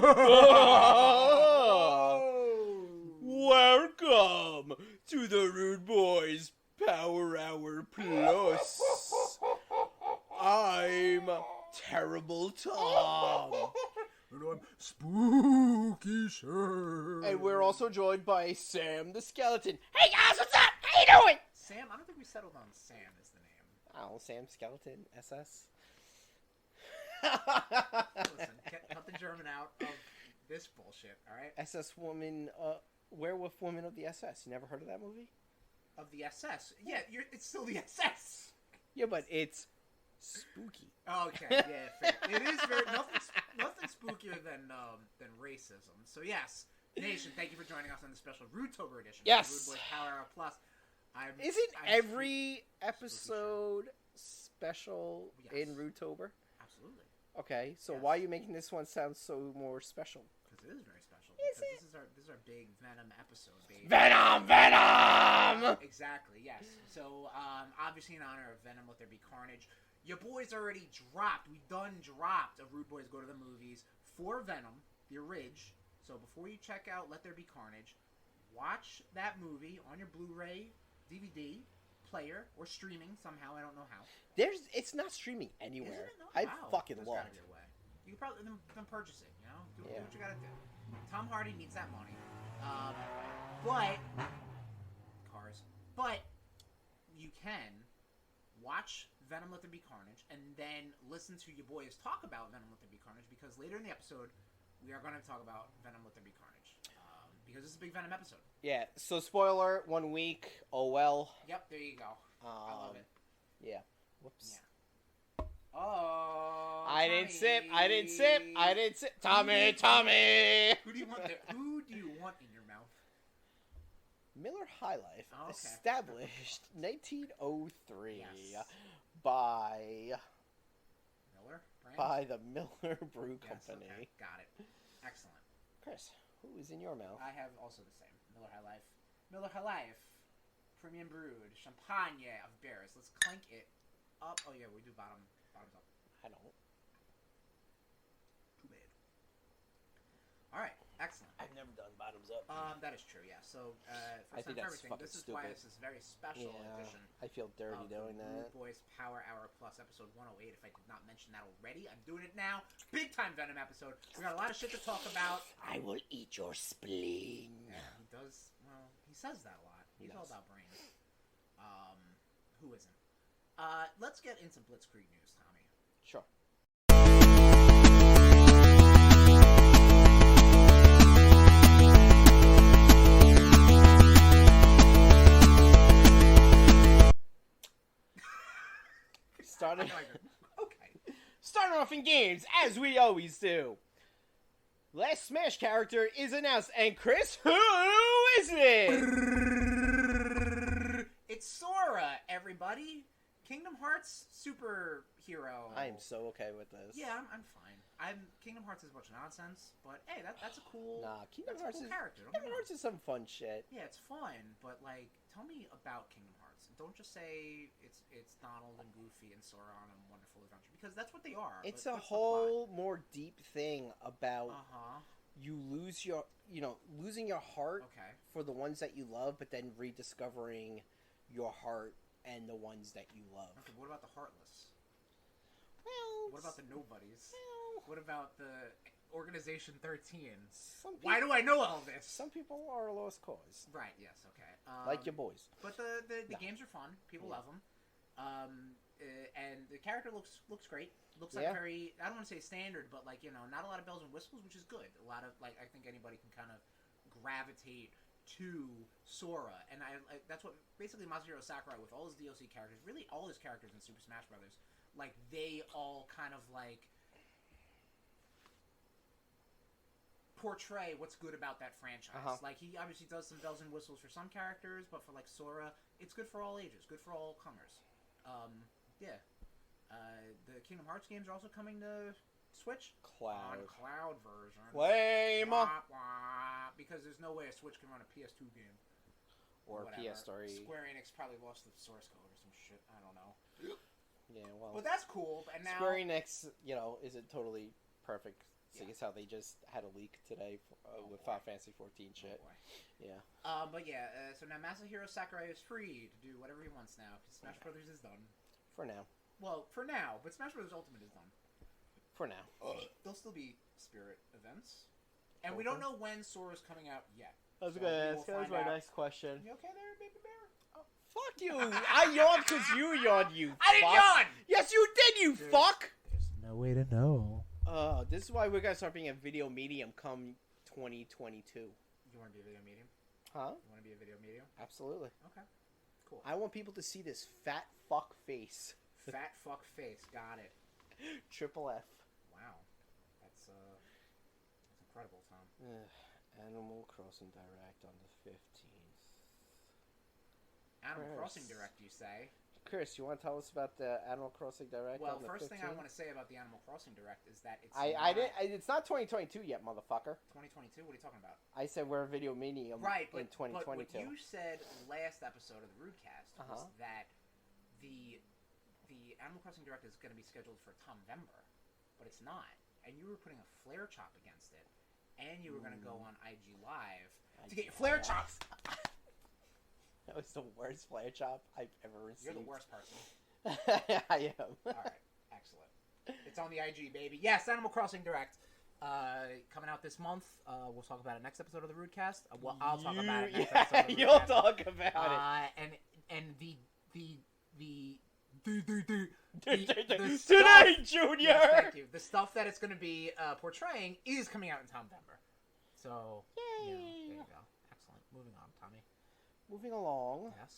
Welcome to the Rude Boys Power Hour Plus. I'm Terrible Tom. And I'm Spooky Sam. And we're also joined by Sam the Skeleton. Hey guys, what's up? How you doing? Sam? I don't think we settled on Sam as the name. Oh, Sam Skeleton, SS. Listen, cut the German out of this bullshit, alright? SS Woman, Werewolf Woman of the SS. You never heard of that movie? Of the SS? Yeah, it's still the SS. Yeah, but it's spooky. Okay, yeah, fair. It is very nothing spookier than racism. So yes, Nation, thank you for joining us on the special RudeTober edition. Yes. Rude Boys Power Hour Plus. I'm Every episode special in RudeTober? Absolutely. Okay, so Yes. why are you making this one sound so more special? Because it is very special. Is because it? This is our big Venom episode, baby. Venom! Exactly, yes. So, obviously in honor of Venom, Let There Be Carnage, your boys already dropped. We done dropped a Rude Boys Go to the Movies for Venom, the Orig. So before you check out Let There Be Carnage, watch that movie on your Blu-ray, DVD, player, or streaming somehow. I don't know how. It's not streaming anywhere. Isn't it? No, I wow. fucking There's love gotta be a way. You could probably then purchase it, you know? Do what you gotta do. Tom Hardy needs that money. But you can watch Venom Let There Be Carnage and then listen to your boys talk about Venom Let There Be Carnage, because later in the episode we are going to talk about Venom Let There Be Carnage, because this is a big Venom episode. Yeah, so spoiler, 1 week, oh well. Yep, there you go. I love it. Yeah. Whoops. Yeah. Oh, I didn't sip. Tommy! Who do you want there? Who do you want in your mouth? Miller High Life, Oh, okay. established 1903 Yes. by Miller? Brand? the Miller Brew Yes, Company. okay. Got it. Excellent. Chris, who is in your mouth? I have also the same. Miller High Life. Miller High Life. Premium brewed. Champagne of bears. Let's clink it up. Oh, yeah, we do bottoms up. I don't. Too bad. Alright, excellent. I've never done bottoms up. That is true, yeah. So, I first think time for that's everything. fucking This is stupid. why this is a very special edition. I feel dirty of doing the that. Rude Boys Power Hour Plus episode 108. If I did not mention that already, I'm doing it now. Big time Venom episode. We got a lot of shit to talk about. I will eat your spleen. Yeah, he does. Well, he says that a lot. He's all about brains. Who isn't? Let's get into Blitzkrieg news, Tommy. Sure. Starting off in games, as we always do. Last Smash character is announced, and Chris, who is it? It's Sora, everybody. Kingdom Hearts superhero. I am so okay with this. Yeah, I'm fine. Kingdom Hearts is a bunch of nonsense, but hey, that's a cool. Nah, Kingdom Hearts cool is character. Kingdom Hearts is some fun shit. Yeah, it's fun, but like, tell me about Kingdom Hearts. Don't just say it's Donald and Goofy and Sora on a wonderful adventure, because that's what they are. It's a whole more deep thing about you losing your heart for the ones that you love, but then rediscovering your heart and the ones that you love. Okay, what about the heartless? Well, what about the nobodies? Well, what about the Organization 13? Why do I know all this? Some people are a lost cause. Right, yes, okay. Like your boys. But the games are fun. People love them. And the character looks great. Looks like very, I don't want to say standard, but like, not a lot of bells and whistles, which is good. A lot of, like, I think anybody can kind of gravitate to Sora. And I that's what, basically Masahiro Sakurai, with all his DLC characters, really all his characters in Super Smash Brothers, like, they all kind of, like, portray what's good about that franchise. Like, he obviously does some bells and whistles for some characters, but for, like, Sora, it's good for all ages, good for all comers. The Kingdom Hearts games are also coming to Switch. On cloud version. Lame! Wah, wah, because there's no way a Switch can run a PS2 game. Or PS3. Square Enix probably lost the source code or some shit. I don't know. Yeah, well. But that's cool. And now Square Enix, isn't totally perfect So I guess how they just had a leak today with Final Fantasy 14 shit. Oh boy. Yeah. But yeah, so now Masahiro Sakurai is free to do whatever he wants now because Smash Brothers is done. For now. Well, for now, but Smash Brothers Ultimate is done. For now. There'll still be Spirit events. And we don't know when Sora's coming out yet. I was going to ask. That was my next question. You okay there, baby bear? Oh, fuck you! I yawned because you yawned, you I didn't yawn! Yes, you did, you fuck! There's no way to know. This is why we're going to start being a video medium come 2022. You want to be a video medium? Huh? You want to be a video medium? Absolutely. Okay. Cool. I want people to see this fat fuck face. Fat fuck face. Got it. Triple F. Wow. That's incredible, Tom. Animal Crossing Direct on the 15th. Animal Crossing Direct, you say? Chris, you want to tell us about the Animal Crossing Direct? Well, on the first 15th? thing I want to say about the Animal Crossing Direct is that it's it's not 2022 yet, motherfucker. 2022? What are you talking about? I said we're a video medium in 2022. But what you said last episode of the Rudecast was that the Animal Crossing Direct is going to be scheduled for Tomvember, but it's not. And you were putting a flare chop against it, and you were going to go on IG Live to get your flare chops. That was the worst flare chop I've ever received. You're the worst person. I am. All right, excellent. It's on the IG, baby. Yes, Animal Crossing Direct. Coming out this month. We'll talk about it next episode of the Rudecast. Well, I'll talk about it next episode of the Rudecast. You'll talk about it. And the Today, Junior! Yes, thank you. The stuff that it's going to be portraying is coming out in Tomvember. So, yay! There you go. Excellent. Moving on, Tommy. Moving along. Yes.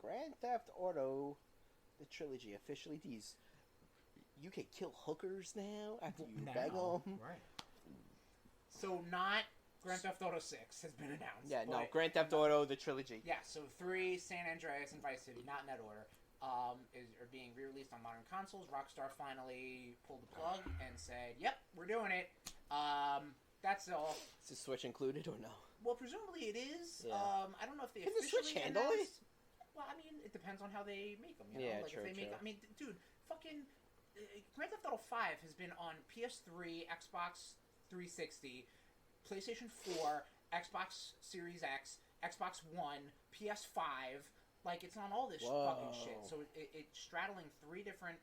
Grand Theft Auto, the trilogy, officially teased. You can kill hookers now after you beg them. Right. So not Grand Theft Auto 6 has been announced. Yeah, no, Grand Theft Auto, the trilogy. Yeah, so 3, San Andreas, and Vice City, not in that order, are being re-released on modern consoles. Rockstar finally pulled the plug and said, yep, we're doing it. That's all. Is the Switch included or no? Well, presumably it is. Yeah. I don't know if they Can the officially Switch handle it? Well, I mean, it depends on how they make them. You know? Yeah, like true, if they true. I mean, dude, fucking Grand Theft Auto 5 has been on PS3, Xbox 360, PlayStation 4, Xbox Series X, Xbox One, PS5. Like, it's on all this fucking shit. So it's straddling 3 different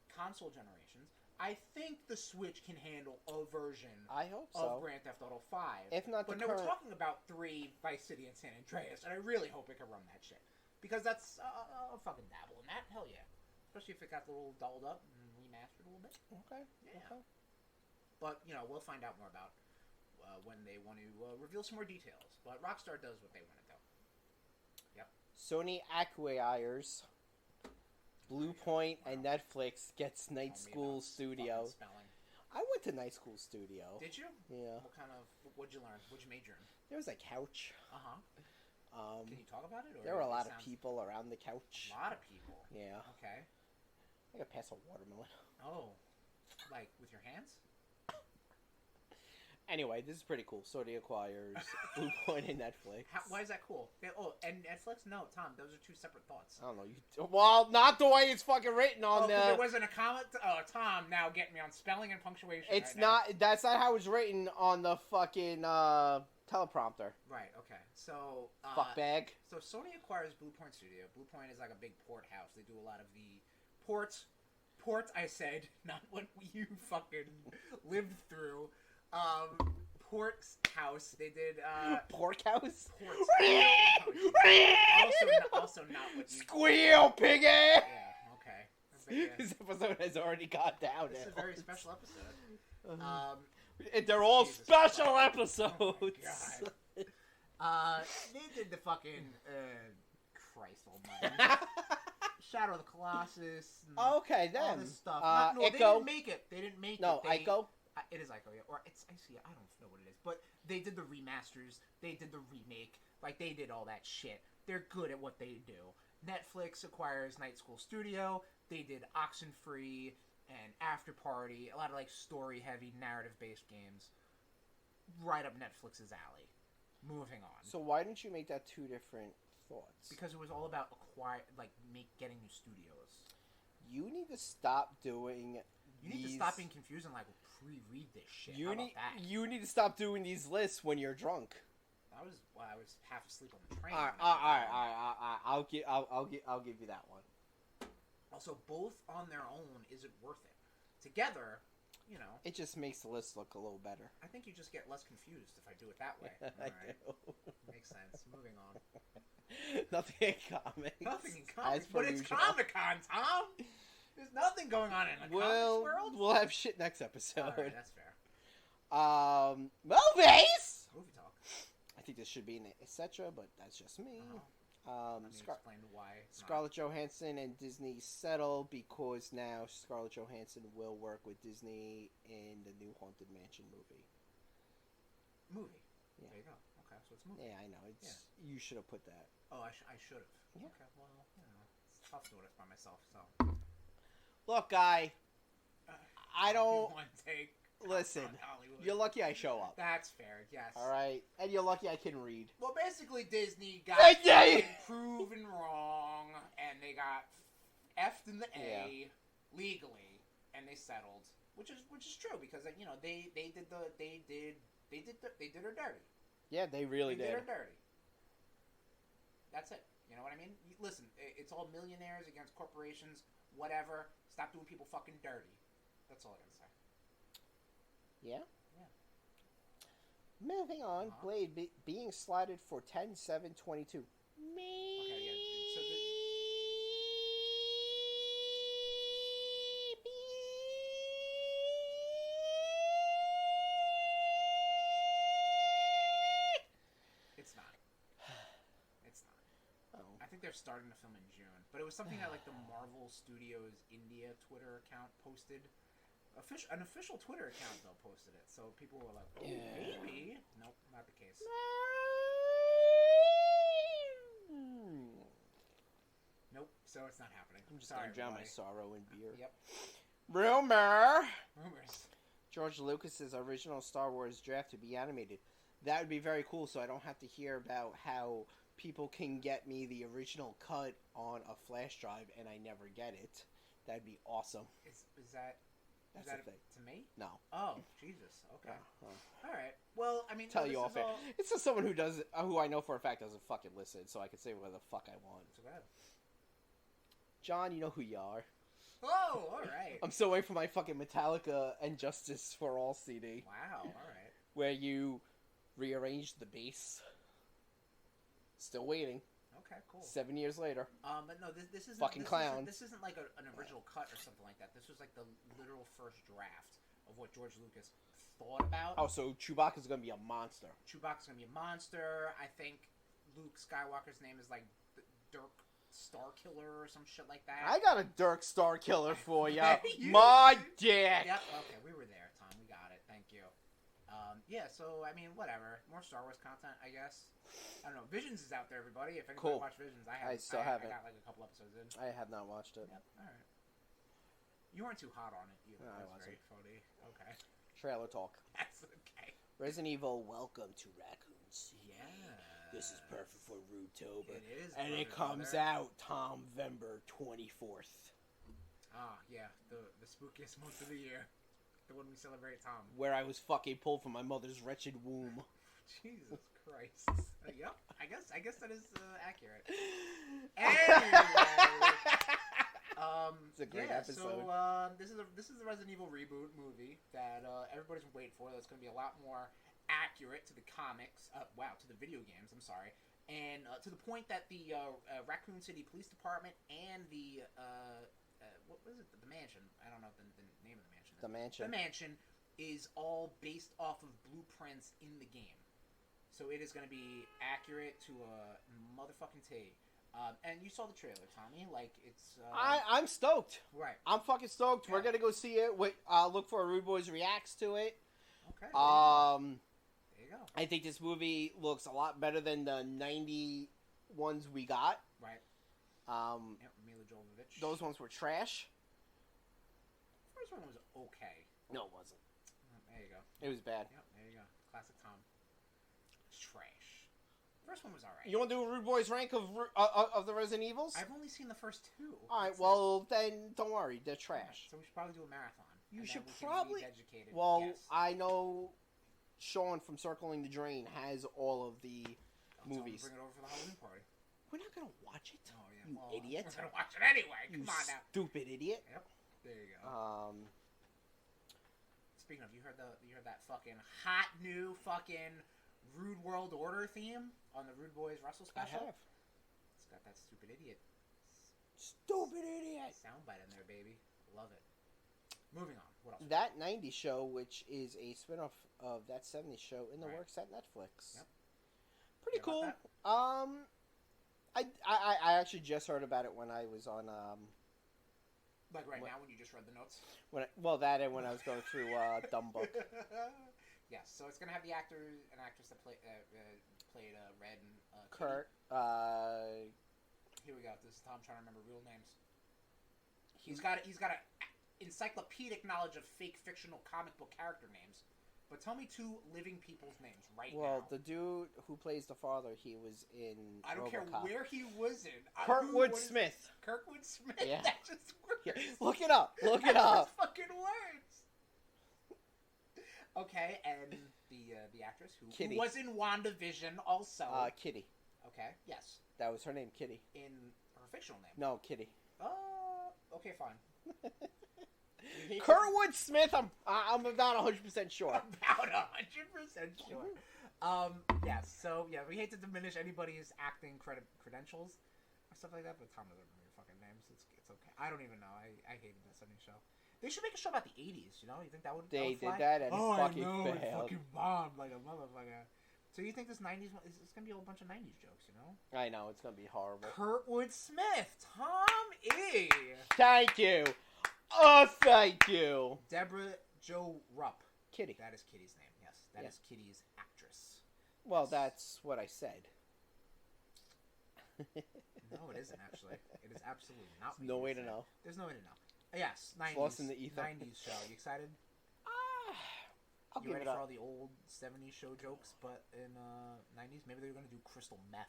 console generations. I think the Switch can handle a version of Grand Theft Auto 5. If not but we're talking about 3, Vice City, and San Andreas, and I really hope it can run that shit. Because that's, I'll fucking dabble in that. Hell yeah. Especially if it got a little dolled up and remastered a little bit. Okay. Yeah. Okay. But, you know, we'll find out more about when they want to reveal some more details. But Rockstar does what they want to do. Yep. Sony acquires Blue Point and Netflix gets Night School Studio. I went to Night School Studio. Did you? Yeah. What'd you learn? What'd you major in? There was a couch. Uh-huh. Can you talk about it? Or there were a lot of people around the couch. A lot of people? Yeah. Okay. I could pass a watermelon. Oh. Like, with your hands? Anyway, this is pretty cool. Sony acquires Blue Point and Netflix. Why is that cool? And Netflix? No, Tom, those are 2 separate thoughts. I don't know. Well, not the way it's fucking written on the... there wasn't a comment? Tom, now get me on spelling and punctuation. It's not... That's not how it's written on the fucking teleprompter. Right, okay. So... Fuckbag. So Sony acquires Blue Point Studio. Blue Point is like a big port house. They do a lot of the ports, I said, not what you fucking lived through. Pork's house. They did Pork house? also not what you... Squeal, piggy! Yeah, okay. This episode has already gone down. This is a very special episode. They're all special episodes. Oh my God. They did the fucking Christ almighty. Shadow of the Colossus. Okay, then. All this stuff. No, they didn't make it. They didn't make it. No, Ico? It is Ico, yeah. Or it's IC. I don't know what it is. But they did the remasters. They did the remake. Like, they did all that shit. They're good at what they do. Netflix acquires Night School Studio. They did Oxenfree and After Party. A lot of, like, story-heavy, narrative-based games. Right up Netflix's alley. Moving on. So why didn't you make that 2 different thoughts? Because it was all about getting new studios. You need to stop doing You need to stop being confused and, like, pre-read this shit. You How need about that? you need to stop doing these lists when you're drunk. I was half asleep on the train. All right. I'll give you that one. Also, both on their own, is it worth it? Together, you know, it just makes the list look a little better. I think you just get less confused if I do it that way. All right. Makes sense. Moving on. Nothing in comics. Nothing in comics, but it's Comic-Con, Tom. There's nothing going on in the comics world. We'll have shit next episode. All right, that's fair. Movies. Movie talk. I think this should be an etc., but that's just me. Let me explain why. Scarlett Johansson and Disney settle because now Scarlett Johansson will work with Disney in the new Haunted Mansion movie. Yeah. There you go. Okay, so it's movie. Yeah, I know. You should have put that. Oh, I should have. Yeah. Okay, well, you know, it's tough doing it by myself, so. Look, guy, I don't... One take. Listen, you're lucky I show up. That's fair, yes. Alright? And you're lucky I can read. Well, basically, Disney got proven wrong, and they got F'd in the A legally, and they settled, which is true because you know they did her dirty. Yeah, they really did. They did her dirty. That's it. You know what I mean? Listen, it's all millionaires against corporations. Whatever. Stop doing people fucking dirty. That's all I gotta say. Yeah? Yeah. Moving on. Blade being slotted for 10/7/22. Maybe. Okay, yeah. So it's not. It's not. Oh. I think they're starting to film in June. But it was something that, like, the Marvel Studios India Twitter account posted. An official Twitter account, though, posted it. So people were like, oh, maybe. Nope, not the case. Nope, so it's not happening. I'm just going to drown my sorrow in beer. Yep. Rumors. George Lucas's original Star Wars draft to be animated. That would be very cool, so I don't have to hear about how people can get me the original cut on a flash drive and I never get it. That'd be awesome. Is that... That's the thing. To me? No. Oh, Jesus. Okay. All right. Well, I mean... Tell you off air. It's just someone who I know for a fact doesn't fucking listen, so I can say whatever the fuck I want. Too bad. John, you know who you are. Oh, all right. I'm still waiting for my fucking Metallica and Justice for All CD. Wow, all right. Where you rearranged the bass. Still waiting. Okay, cool. 7 years later. But no, this isn't... Fucking clown. This isn't like an original cut or something like that. This was like the literal first draft of what George Lucas thought about. Oh, so Chewbacca's gonna be a monster. Chewbacca's gonna be a monster. I think Luke Skywalker's name is like Dirk Starkiller or some shit like that. I got a Dirk Starkiller for ya. My dick! Yep, okay, we were there, Tom. We got it. Thank you. Yeah, so, I mean, whatever. More Star Wars content, I guess. I don't know. Visions is out there, everybody. If anybody watched Visions, I still haven't. I got, like, a couple episodes in. I have not watched it. Yep, alright. You weren't too hot on it, either. No, I wasn't. wasn't. Very funny. Okay. Trailer talk. That's okay. Resident Evil, Welcome to Raccoon City. Yeah. This is perfect for RudeTober. It is. And it comes out November 24th. Ah, yeah. The spookiest month of the year. The one we celebrate, Tom. Where I was fucking pulled from my mother's wretched womb. Jesus Christ. Yep. I guess that is accurate. Anyway. It's a great episode. So this is the Resident Evil reboot movie that everybody's been waiting for. That's going to be a lot more accurate to the comics. To the video games. I'm sorry. And to the point that the Raccoon City Police Department and the what was it? The mansion. I don't know the name of the mansion. The mansion. The mansion is all based off of blueprints in the game. So it is going to be accurate to a motherfucking T. And you saw the trailer, Tommy. Like, it's... I'm stoked. Right. I'm fucking stoked. Yeah. We're going to go see it. Look for RudeBoyz Reacts to it. Okay. There you go. I think this movie looks a lot better than the 90 ones we got. Right. Mila Jovovich. Those ones were trash. The first one was okay. No, it wasn't. There you go. It was bad. Yep, there you go. Classic Tom. It's trash. The first one was alright. You want to do a RudeBoyz rank of the Resident Evils? I've only seen the first two. Alright, well, then don't worry. They're trash. Right, so we should probably do a marathon. You should probably... Well, yes. I know Sean from Circling the Drain has all of the movies. Bring it over for the Halloween party. We're not going to watch it, you idiot. We're going to watch it anyway. Come on now. Stupid idiot. Yep. There you go. Speaking of, you heard that fucking hot new fucking Rude World Order theme on the RudeBoyz Russell special? I have. It's got that stupid idiot. Stupid idiot! Soundbite in there, baby. Love it. Moving on. What else? That 90s show, which is a spin-off of that 70s show in the works at Netflix. Yep. Pretty cool. I actually just heard about it when I was on... Like right now when you just read the notes? That and when I was going through Dumb Book. Yes, so it's going to have the actor and actress that played Red and Kurt. Here we go. This is Tom trying to remember real names. He's got a encyclopedic knowledge of fake fictional comic book character names. But tell me 2 living people's names now. Well, the dude who plays the father, he was in I don't care where he was in. Kurtwood Smith. Kurtwood Smith? Yeah. That just works. Yeah. Look it up. Look it That up. just fucking works. Okay, and the actress who was in WandaVision also. Kitty. Okay, yes. That was her name, Kitty. In her fictional name? No, Kitty. Okay, fine. Kurtwood Smith, I'm about 100% sure. About 100% sure. So we hate to diminish anybody's acting credentials or stuff like that, but Tom doesn't remember your fucking names. It's okay. I don't even know. I hated that 70s show. They should make a show about the 80s, you know? You think that would They fly? did that and fucking failed. It fucking bombed like a motherfucker. So you think this 90s one, it's going to be a whole bunch of 90s jokes, you know? I know, it's going to be horrible. Kurtwood Smith, Tom E. Thank you. Oh, thank you. Deborah Jo Rupp. Kitty. That is Kitty's name, yes. That is Kitty's actress. Well, that's what I said. No, it isn't, actually. It is absolutely not. There's no way to know. There's no way to know. Yes, 90s. Lost in the ether. 90s show. You excited? I'll you give ready it up. for all the old 70s show jokes, but in 90s? Maybe they're going to do crystal meth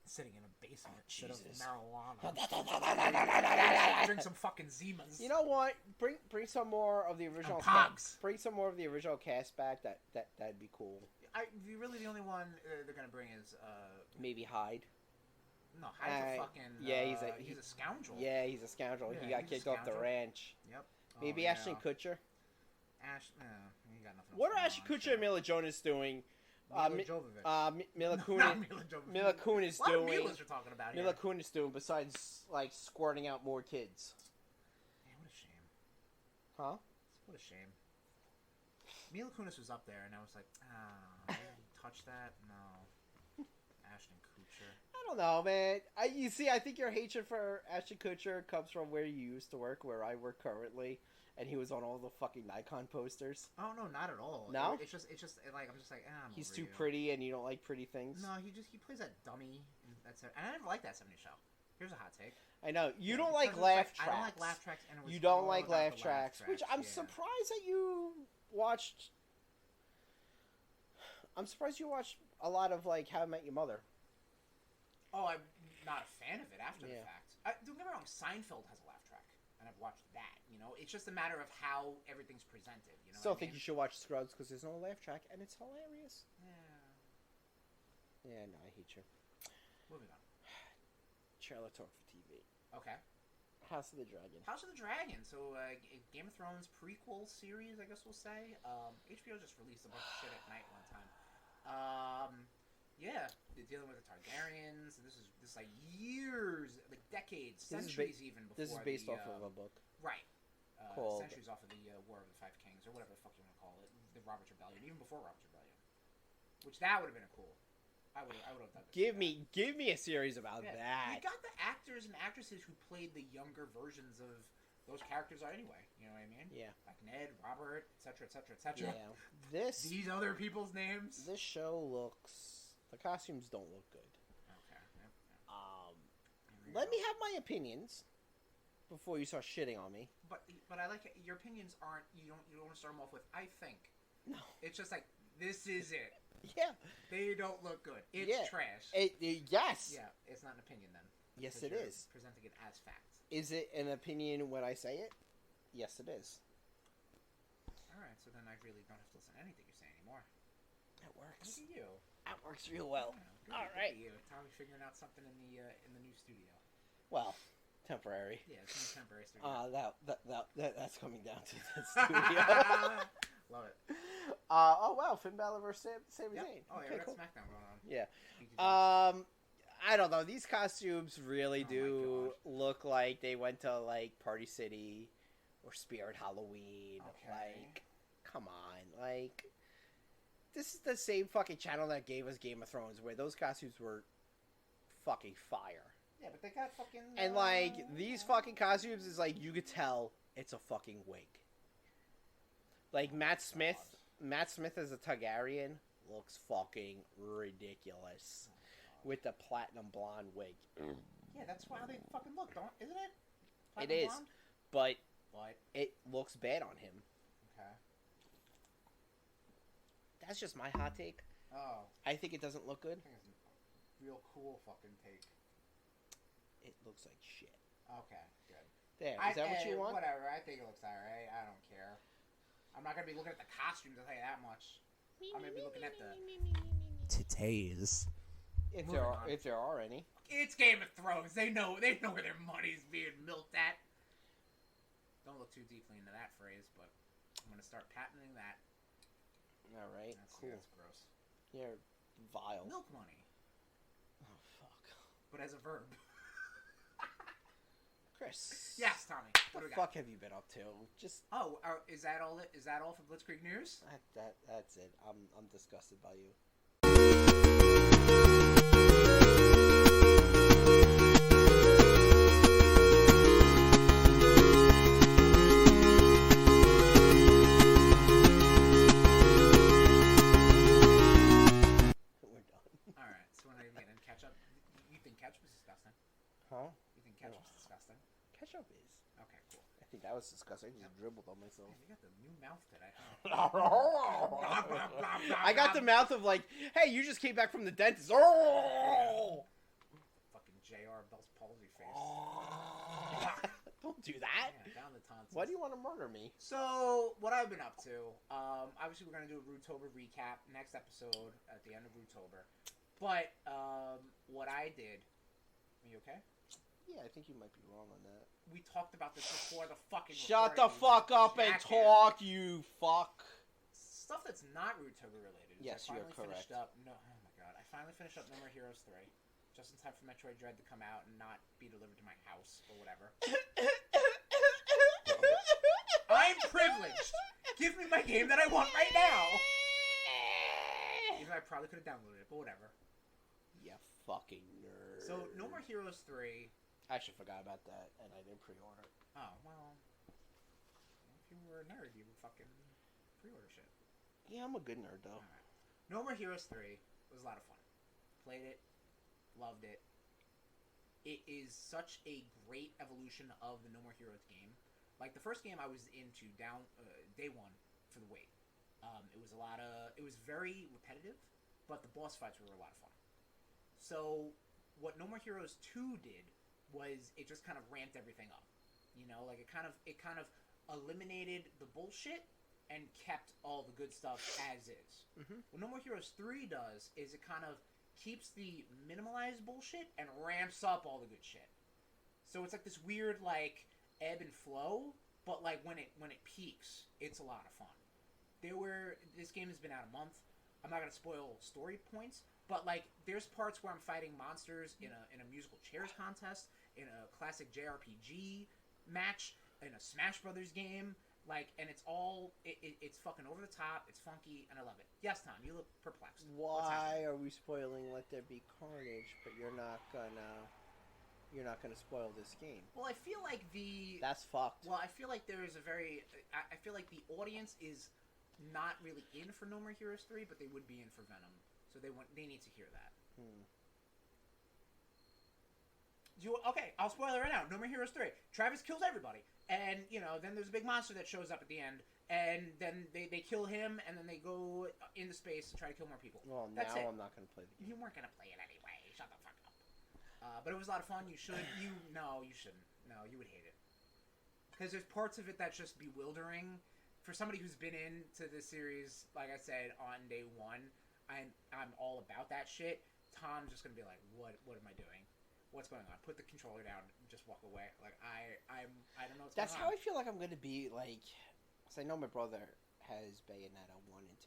sitting in a basement instead of marijuana. Drink some fucking Zimas. You know what? Bring some more of the original cast. Bring some more of the original cast back. That'd be cool. Really the only one they're going to bring is... maybe Hyde. No, Hyde's a fucking... Yeah, he's a scoundrel. Yeah, he's a scoundrel. Yeah, he got kicked off the ranch. Yep. Maybe Ashton Kutcher. He got nothing. What are Ashton Kutcher and Mila Jonas doing? Mila Kunis doing. Milas are talking about here. Mila Kunis doing besides like squirting out more kids. Man, what a shame. Huh? What a shame. Mila Kunis was up there, and I was like, touch that? No. Ashton Kutcher. I don't know, man. I think your hatred for Ashton Kutcher comes from where you used to work, where I work currently, and he was on all the fucking Nikon posters. Oh no, not at all. No, it's just like I'm just like he's too pretty, and you don't like pretty things. No, he plays that dummy. And that's it. And I never liked that 70s show. Here's a hot take. I know you don't like laugh tracks. I don't like laugh tracks, and you don't like laugh tracks, which I'm surprised that you watched. I'm surprised you watched a lot of like How I Met Your Mother. Oh, I'm not a fan of it after the fact. Don't get me wrong, Seinfeld has a laugh track, and I've watched that. You know, it's just a matter of how everything's presented. You know, still think you should watch Scrubs because there's no laugh track, and it's hilarious. Yeah, no, I hate you. Moving on. Trailer talk for TV. Okay. House of the Dragon. House of the Dragon. So, Game of Thrones prequel series, I guess we'll say. HBO just released a bunch of shit at night one time. Yeah, they're dealing with the Targaryens. This is like years, like decades, centuries even before. This is based off of a book, right? Called centuries off of the War of the Five Kings, or whatever the fuck you want to call it, the Robert's Rebellion, even before Robert's Rebellion, which that would have been cool. I would have done this. Give me a series about that. You got the actors and actresses who played the younger versions of those characters anyway. You know what I mean? Yeah. Like Ned, Robert, etc., etc., etc. Yeah. These other people's names. This show looks. The costumes don't look good. Okay. Let me have my opinions before you start shitting on me. But I like it. Your opinions aren't. You don't want to start them off with "I think." No. It's just like this is it. Yeah. They don't look good. It's trash. Yes. Yeah. It's not an opinion then. Yes, it is. Presenting it as fact. Is it an opinion when I say it? Yes, it is. so then I really don't have to listen to anything you say anymore. That works. Look at you. That works real well. Yeah, all right. You. Tommy figuring out something in the new studio. Well, temporary. Yeah, it's a temporary studio. That's coming down to the studio. Love it. Oh wow, Finn Balor versus Sami Zayn. Oh yeah, okay, we got cool. SmackDown going on. Yeah. I don't know. These costumes really do look like they went to like Party City or Spirit Halloween. Okay. Like, come on, like. This is the same fucking channel that gave us Game of Thrones, where those costumes were fucking fire. Yeah, but they got fucking... And, like, these fucking costumes is, like, you could tell it's a fucking wig. Like, Matt Smith as a Targaryen looks fucking ridiculous. With the platinum blonde wig. Yeah, that's how they fucking look, isn't it? Platinum it is, blonde? But it looks bad on him. Okay. That's just my hot take. Oh. I think it doesn't look good. I think it's a real cool fucking take. It looks like shit. Okay, good. There, is that what you want? Whatever, I think it looks alright. I don't care. I'm not gonna be looking at the costumes, I'll tell you that much. I'm gonna be looking at the... titties. If there are any. It's Game of Thrones. They know where their money's being milked at. Don't look too deeply into that phrase, but I'm gonna start patenting that. All right, cool. That's gross. Yeah, vile. Milk money. Oh fuck. But as a verb. Chris. Yes, Tommy. What the fuck have you been up to? Just. Oh, is that all? Is that all for Blitzkrieg news? That's it. I'm disgusted by you. Huh? You think ketchup's disgusting? Ketchup is. Okay, cool. I think that was disgusting. I just dribbled on myself. Man, you got the new mouth today. I got the mouth of like, hey, you just came back from the dentist. Oh! Fucking JR Bell's palsy face. Don't do that. Yeah, down the tonsils. Why do you want to murder me? So, what I've been up to, obviously we're going to do a RudeTober recap next episode at the end of RudeTober. But, what I did... Are you okay? Yeah, I think you might be wrong on that. We talked about this before the fucking... Shut the fuck up and talk, you fuck. Stuff that's not RudeTober related. Yes, you're correct. Oh my god. I finally finished up No More Heroes 3. Just in time for Metroid Dread to come out and not be delivered to my house or whatever. I'm privileged! Give me my game that I want right now! Even though I probably could have downloaded it, but whatever. You fucking nerd. So, No More Heroes 3... I actually forgot about that, and I didn't pre-order. Oh, well... If you were a nerd, you would fucking pre-order shit. Yeah, I'm a good nerd, though. Alright. No More Heroes 3 was a lot of fun. Played it. Loved it. It is such a great evolution of the No More Heroes game. Like, the first game I was into day one for the wait. It was it was very repetitive, but the boss fights were a lot of fun. So, what No More Heroes 2 did was it just kind of ramped everything up. You know, like it kind of eliminated the bullshit and kept all the good stuff as is. Mm-hmm. What No More Heroes 3 does is it kind of keeps the minimalized bullshit and ramps up all the good shit. So it's like this weird like ebb and flow, but like when it peaks, it's a lot of fun. This game has been out a month. I'm not gonna spoil story points, but like there's parts where I'm fighting monsters in a musical chairs contest, in a classic JRPG match, in a Smash Brothers game, like, and it's all it's fucking over the top, it's funky, and I love it. Yes, Tom, you look perplexed. Why are we spoiling Let There Be Carnage, but you're not gonna spoil this game? Well, I feel like that's fucked. Well, I feel like there is I feel like the audience is not really in for No More Heroes 3, but they would be in for Venom. So they need to hear that. Okay, I'll spoil it right now. No More Heroes 3. Travis kills everybody. And, you know, then there's a big monster that shows up at the end. And then they kill him, and then they go into space to try to kill more people. Well, now I'm not going to play the game. You weren't going to play it anyway. Shut the fuck up. But it was a lot of fun. You should. No, you shouldn't. No, you would hate it. Because there's parts of it that's just bewildering for somebody who's been into this series, like I said, on day one, I'm all about that shit. Tom's just gonna be like, what am I doing? What's going on? Put the controller down and just walk away. Like I don't know what's That's going on. how I feel like I'm gonna be, like, cause I know my brother has Bayonetta 1 and 2.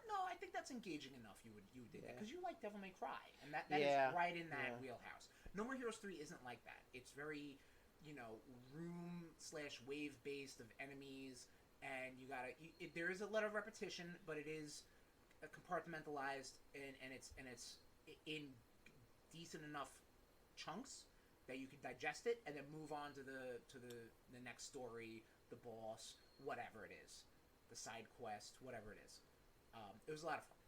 No, I think that's engaging enough. You would do that because you like Devil May Cry, and that is right in that wheelhouse. No More Heroes 3 isn't like that. It's very, room/wave based of enemies, and you gotta. There is a lot of repetition, but it is compartmentalized, and it's in decent enough chunks that you can digest it and then move on to the next story, the boss, whatever it is, the side quest, whatever it is. It was a lot of fun.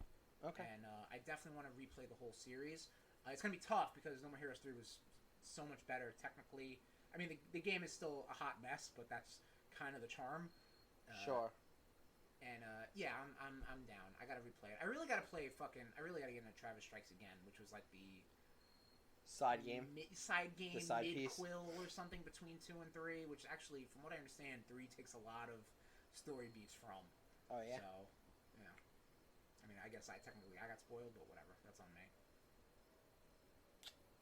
Okay. And I definitely want to replay the whole series. It's going to be tough because No More Heroes 3 was so much better technically. I mean, the game is still a hot mess, but that's kind of the charm. Sure. And yeah, I'm down. I got to replay it. I really got to get into Travis Strikes Again, which was like the side game, mid-quill or something between 2 and 3, which actually, from what I understand, 3 takes a lot of story beats from. Oh, yeah? So, yeah. I mean, I guess I got spoiled, but whatever. That's on me.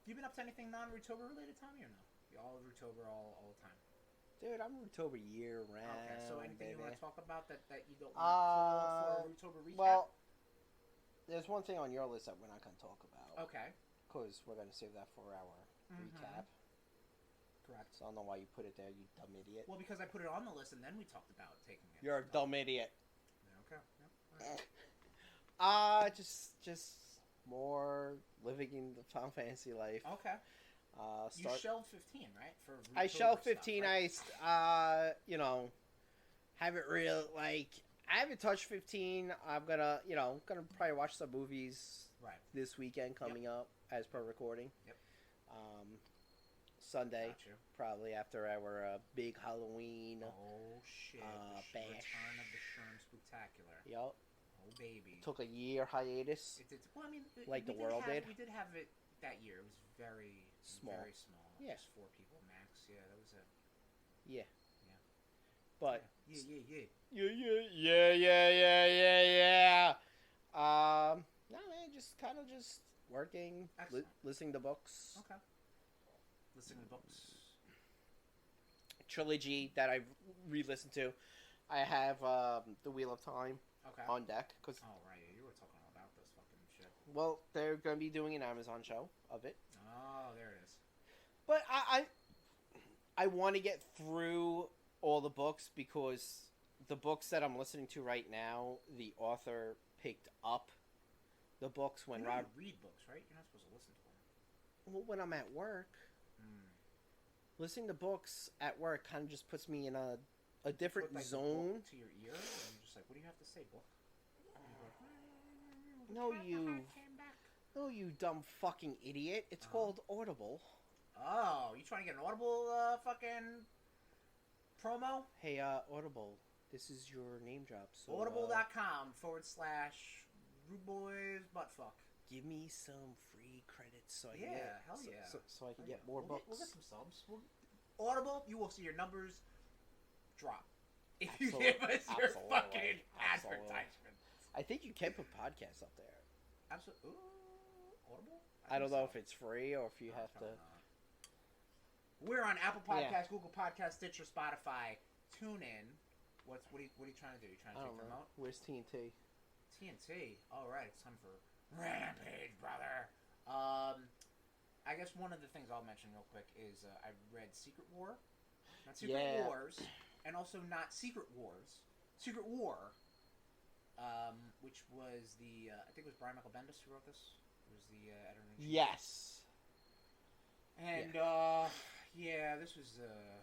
You been up to anything non-RudeTober related, Tommy, or no? You all RudeTober all the time? Dude, I'm RudeTober year round. Okay, so anything you want to talk about that you don't want to pull for a RudeTober recap? Well, there's one thing on your list that we're not going to talk about. Okay. Because we're going to save that for our recap. Correct. So I don't know why you put it there, you dumb idiot. Well, because I put it on the list and then we talked about taking it. You're a dumb idiot. Okay. Yep. Just more living in the Final Fantasy life. Okay. You shelved 15, right? For I shelved 15. Stuff, right? I haven't real I haven't touched 15. I'm gonna probably watch some movies this weekend coming up as per recording. Yep. Sunday, probably after our big Halloween. Oh shit! Bash. Return of the Sherm Spectacular. Yep. Oh baby. Took a year hiatus. It did. Well, I mean, like the world did. We did have it that year. It was very small. Very small. Yeah. Just 4 people max. Yeah, that was a. Yeah. Yeah. But. Yeah. No, man, just kind of working, listening to books. Okay. Listening to books. Trilogy that I've re-listened to. I have The Wheel of Time on deck. Cause, oh, right. You were talking all about this fucking shit. Well, they're going to be doing an Amazon show of it. Oh, there it is. But I want to get through all the books because the books that I'm listening to right now, the author picked up the books when you read books, right? You're not supposed to listen to them. Well, when I'm at work, listening to books at work kind of just puts me in a different zone. To your ear, and you're just like, what do you have to say, book? No, you dumb fucking idiot. It's called Audible. Oh, you trying to get an Audible fucking promo? Hey, Audible, this is your name drop. So, Audible.com /RudeBoyz buttfuck. Give me some free credits so I can so I can get more books. We'll get some subs. Audible, you will see your numbers drop if you give us your fucking advertisement. I think you can put podcasts up there. Absolutely. Ooh, Audible? I don't know if it's free or if you have to. We're on Apple Podcasts, Google Podcasts, Stitcher, Spotify, TuneIn. What are you trying to do? You trying to take them out? Where's TNT? TNT. All right, it's time for Rampage, brother. I guess one of the things I'll mention real quick is I read Secret War, not Secret Wars, and also not Secret Wars. Secret War, which was I think it was Brian Michael Bendis who wrote this. It was the editor-in-chief. Yes. And this was.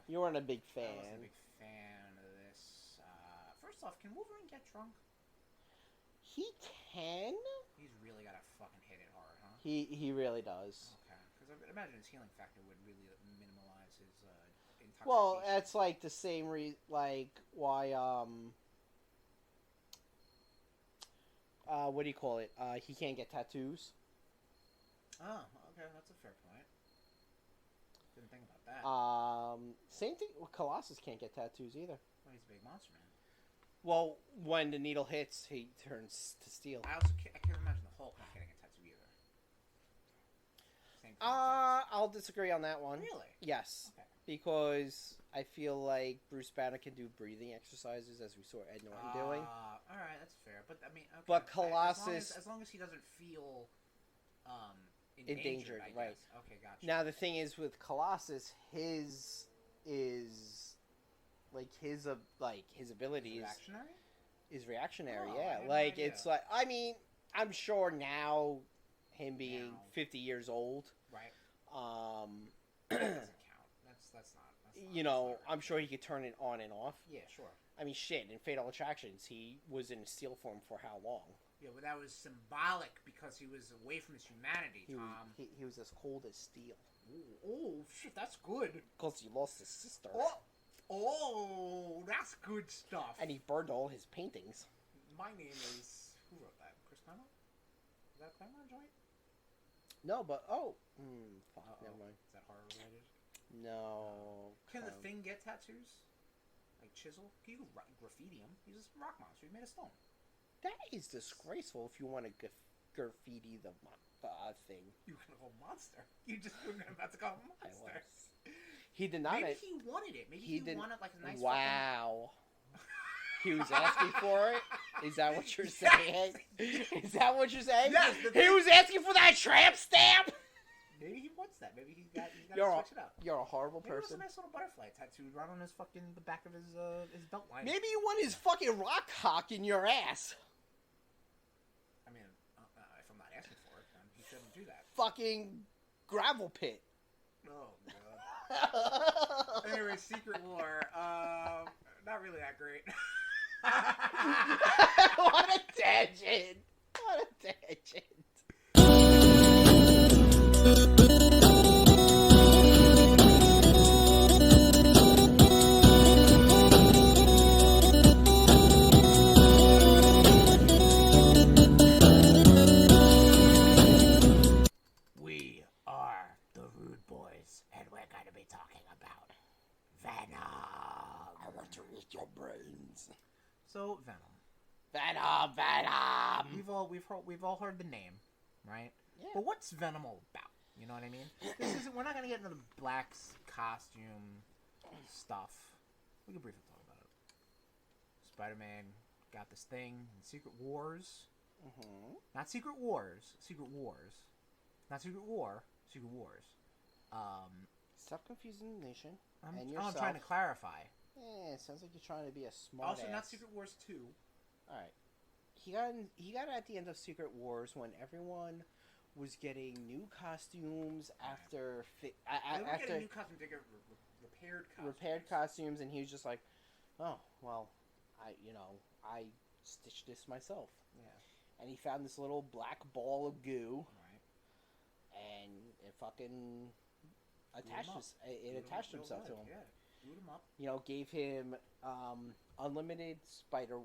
You weren't a big fan. I wasn't a big fan of this. First off, can Wolverine get drunk? He can. He's really got to fucking hit it hard, huh? He really does. Okay, because I imagine his healing factor would really minimize his intoxication. Well, that's like the same why what do you call it? He can't get tattoos. Oh, okay, that's a fair point. Didn't think about that. Same thing. Well, Colossus can't get tattoos either. Well, he's a big monster, man. Well, when the needle hits, he turns to steel. I can't imagine the Hulk not getting a tattoo either. Same thing. I'll disagree on that one. Really? Yes. Okay. Because I feel like Bruce Banner can do breathing exercises, as we saw Ed Norton doing. All right, that's fair. But I mean, okay, but Colossus, as long as he doesn't feel endangered, right? Okay, gotcha. Now the thing is with Colossus, his ability is reactionary. Yeah, like no it's like I'm sure now, him being 50 years old, right? That doesn't count. That's not I'm sure he could turn it on and off. Yeah, sure. I mean, shit, in Fatal Attractions, he was in steel form for how long? Yeah, but that was symbolic because he was away from his humanity, Tom. He was as cold as steel. Oh, shit, that's good. Because he lost his sister. Oh, that's good stuff. And he burned all his paintings. My name is... Who wrote that? Chris Claremont? Is that a Claremont joint? No, but... never mind. Is that horror related? No. Can the Thing get tattoos? Like chisel? Can you graffiti him? He's a rock monster. He's made of stone. That is disgraceful if you want to graffiti the Thing. You were going to call him monster. You were about to call him monster. I was. He did not. Maybe he wanted it. Maybe he wanted like a nice. Wow. He was asking for it? Is that what you're saying? Is that what you're saying? Yes. He was asking for that tramp stamp? Maybe he wants that. Maybe he's got to switch it up. You're a horrible person. Maybe it was a nice little butterfly tattooed right on his back of his belt line. Maybe you want his fucking rock cock in your ass. I mean, if I'm not asking for it, then he shouldn't do that. Fucking gravel pit. Oh, God. Anyway, Secret War. Not really that great. What a tangent. What a tangent. We are the RudeBoyz, and we're going to be talking about Venom. I want to eat your brains. So, Venom. Venom. We've all heard the name, right? Yeah. But what's Venom all about? You know what I mean? We're not going to get into the Black's costume stuff. We can briefly talk about it. Spider-Man got this thing in Secret Wars. Mm-hmm. Not Secret Wars. Secret Wars. Not Secret War. Secret Wars. Stop confusing the nation. I'm trying to clarify. Yeah, it sounds like you're trying to be a smart Also, ass. not Secret Wars 2. Alright. He got at the end of Secret Wars when everyone was getting new costumes after getting new costumes, they get repaired costumes. And he was just like, oh, well, I stitched this myself. Yeah. And he found this little black ball of goo. Right. And it fucking attached himself to him. Yeah. Glued him up. Gave him unlimited spider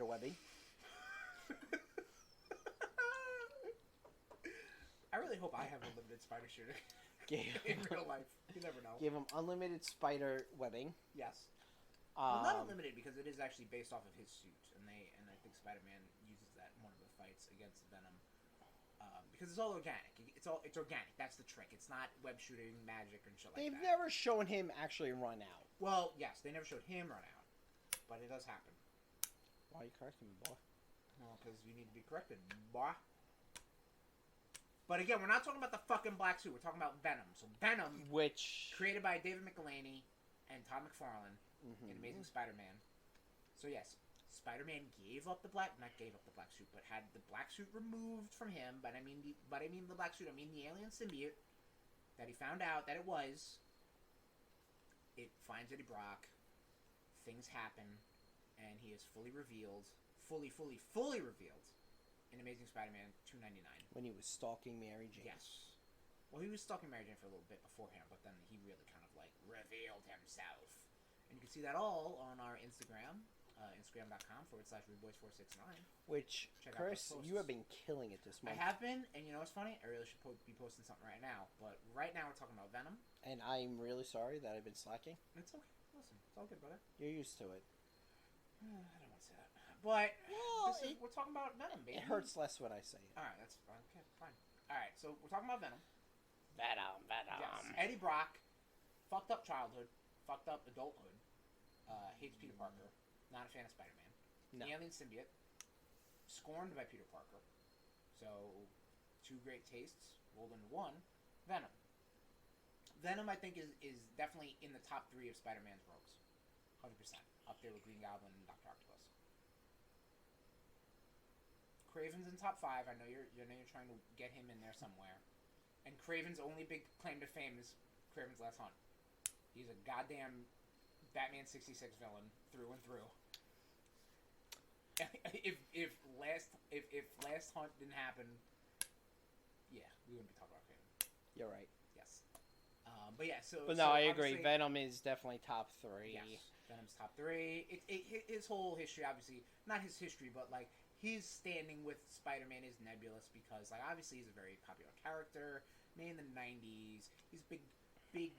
webbing. I really hope I have unlimited spider shooting in real life. You never know. Gave him unlimited spider webbing. Yes. Well, not unlimited because it is actually based off of his suit, and I think Spider-Man uses that in one of the fights against Venom. Because it's all organic. It's organic. That's the trick. It's not web shooting magic and shit like that. They've never shown him actually run out. Well, yes, they never showed him run out, but it does happen. Why are you correcting me, boy? Well, because you need to be corrected, boy. But again, we're not talking about the fucking black suit. We're talking about Venom. So Venom, created by David McElhaney and Todd McFarlane in Amazing Spider-Man. So yes, Spider-Man not gave up the black suit, but had the black suit removed from him. But I mean the black suit. I mean the alien symbiote that he found out that it was. It finds Eddie Brock. Things happen, and he is fully revealed, fully revealed. In Amazing Spider-Man 299. When he was stalking Mary Jane. Yes. Well, he was stalking Mary Jane for a little bit beforehand, but then he really kind of, revealed himself. And you can see that all on our Instagram, instagram.com/RudeBoyz469. Which, Chris, you have been killing it this month. I have been, and you know what's funny? I really should be posting something right now. But right now we're talking about Venom. And I'm really sorry that I've been slacking. It's okay. listen. It's all good, brother. You're used to it. I don't want to say that. But we're talking about Venom, baby. It hurts less when I say it. Alright, that's fine. Okay, fine. Alright, so we're talking about Venom. Venom. Yes. Eddie Brock, fucked up childhood, fucked up adulthood, hates Peter Parker, not a fan of Spider-Man. No. The alien symbiote, scorned by Peter Parker. So, two great tastes rolled into one. Venom. Venom, I think, is definitely in the top 3 of Spider-Man's rogues. 100%. Up there with Green Goblin and Dr. Octopus. Kraven's in top 5. I know you're trying to get him in there somewhere. And Kraven's only big claim to fame is Kraven's Last Hunt. He's a goddamn Batman 66 villain through and through. If Last Hunt didn't happen, yeah, we wouldn't be talking about Kraven. You're right. Yes. But yeah, But no, I agree. Venom is definitely top 3. Yes, Venom's top 3. His whole history, obviously, not his history, but like his standing with Spider-Man is nebulous because, like, obviously he's a very popular character. Made in the 90s. He's a big,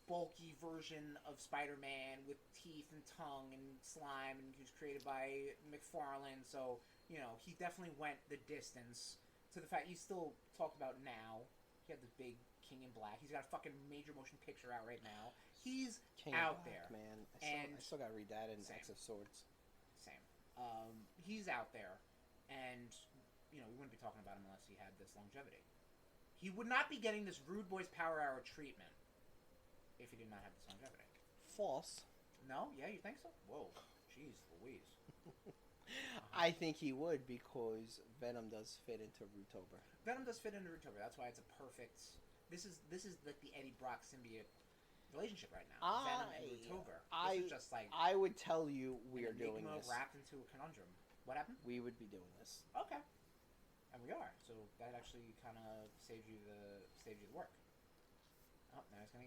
bulky version of Spider-Man with teeth and tongue and slime, and he was created by McFarlane. So, you know, he definitely went the distance to the fact he's still talked about now. He had this big King in Black. He's got a fucking major motion picture out right now. He's King out Black, there, man. I still gotta read that in X of Swords. Same. He's out there, and you know we wouldn't be talking about him unless he had this longevity. He would not be getting this RudeBoyz Power Hour treatment if he did not have this longevity. False. No? Yeah, you think so? Whoa, jeez, Louise. I think he would because Venom does fit into RudeTober. Venom does fit into RudeTober. That's why it's a perfect. This is like the Eddie Brock symbiote relationship right now. Venom and RudeTober. This is just like I would tell you we are doing this. Wrapped into a conundrum. What happened? We would be doing this. Okay. And we are. So that actually kind of saves you the work. Oh, now he's gonna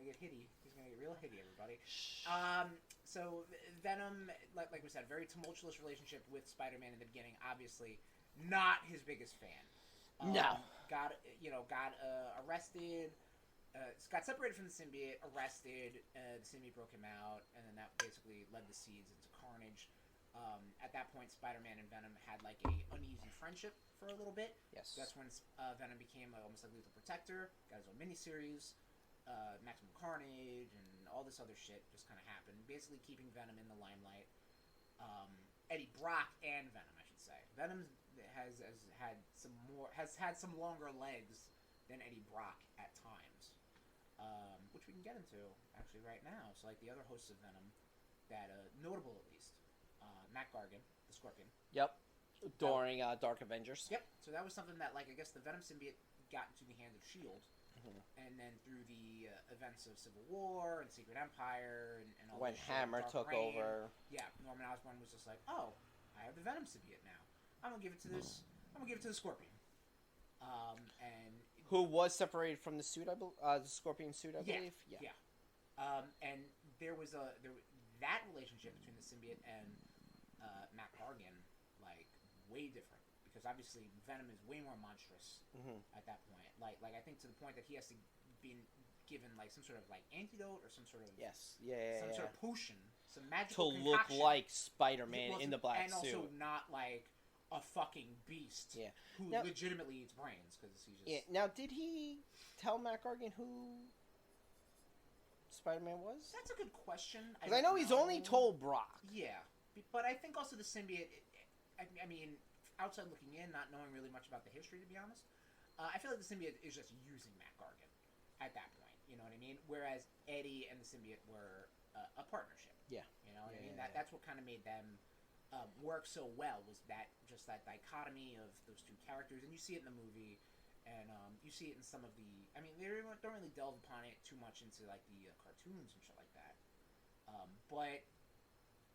get hitty. He's gonna get real hitty, everybody. So Venom, like we said, very tumultuous relationship with Spider-Man in the beginning. Obviously, not his biggest fan. No. Got arrested. Got separated from the symbiote. Arrested. The symbiote broke him out, and then that basically led the seeds into Carnage. At that point, Spider-Man and Venom had like a uneasy friendship for a little bit. Yes. So that's when Venom became almost like Lethal Protector. Got his own miniseries. Maximum Carnage and all this other shit just kind of happened. Basically keeping Venom in the limelight. Eddie Brock and Venom, I should say. Venom has had some longer legs than Eddie Brock at times, which we can get into actually right now. So like the other hosts of Venom, that notable at least, Matt Gargan, the Scorpion. Yep. During Dark Avengers. Yep. So that was something that like I guess the Venom symbiote got into the hands of S.H.I.E.L.D. And then through the events of Civil War and Secret Empire and all when this Hammer shit, took over, yeah, Norman Osborn was just like, "Oh, I have the Venom symbiote now. I'm gonna give it to this. I'm gonna give it to the Scorpion." And who was separated from the suit? The Scorpion suit, I believe. Yeah. And there was that relationship between the symbiote and Matt Gargan, like way different. Because obviously Venom is way more monstrous at that point. Like I think to the point that he has to be given like some sort of like antidote or some sort of sort of potion, some magical to look like Spider-Man in the black suit, and also not like a fucking beast who legitimately eats brains because he's just. Yeah. Now, did he tell Matt Gargan who Spider-Man was? That's a good question. Because I know he's only told Brock. Yeah, but I think also the symbiote. I mean. Outside looking in, not knowing really much about the history, to be honest, I feel like the symbiote is just using Matt Gargan at that point. You know what I mean? Whereas Eddie and the symbiote were a partnership. Yeah. You know what I mean? That's what kind of made them work so well, was that just that dichotomy of those two characters. And you see it in the movie, and you see it in some of the... I mean, they don't really delve upon it too much into like the cartoons and shit like that. But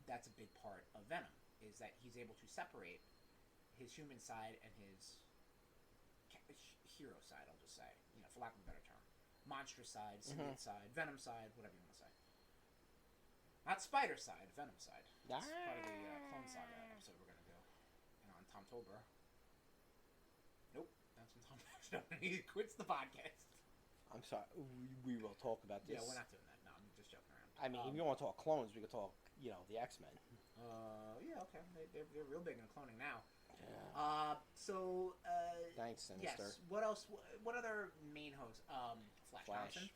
that's a big part of Venom, is that he's able to separate his human side and his hero side, I'll just say, you know, for lack of a better term. Monstrous side, symbiote side, Venom side, whatever you want to say. Not Spider side, Venom side. That's part of the Clone Saga episode we're going to do. And on Tomtober. Nope, that's when Tom he quits the podcast. I'm sorry, we will talk about this. Yeah, we're not doing that. No, I'm just joking around. I mean, if you want to talk clones, we could talk, the X-Men. Yeah, okay. They're real big in cloning now. Yeah. Thanks, Sinister. Yes. What else? What other main hosts?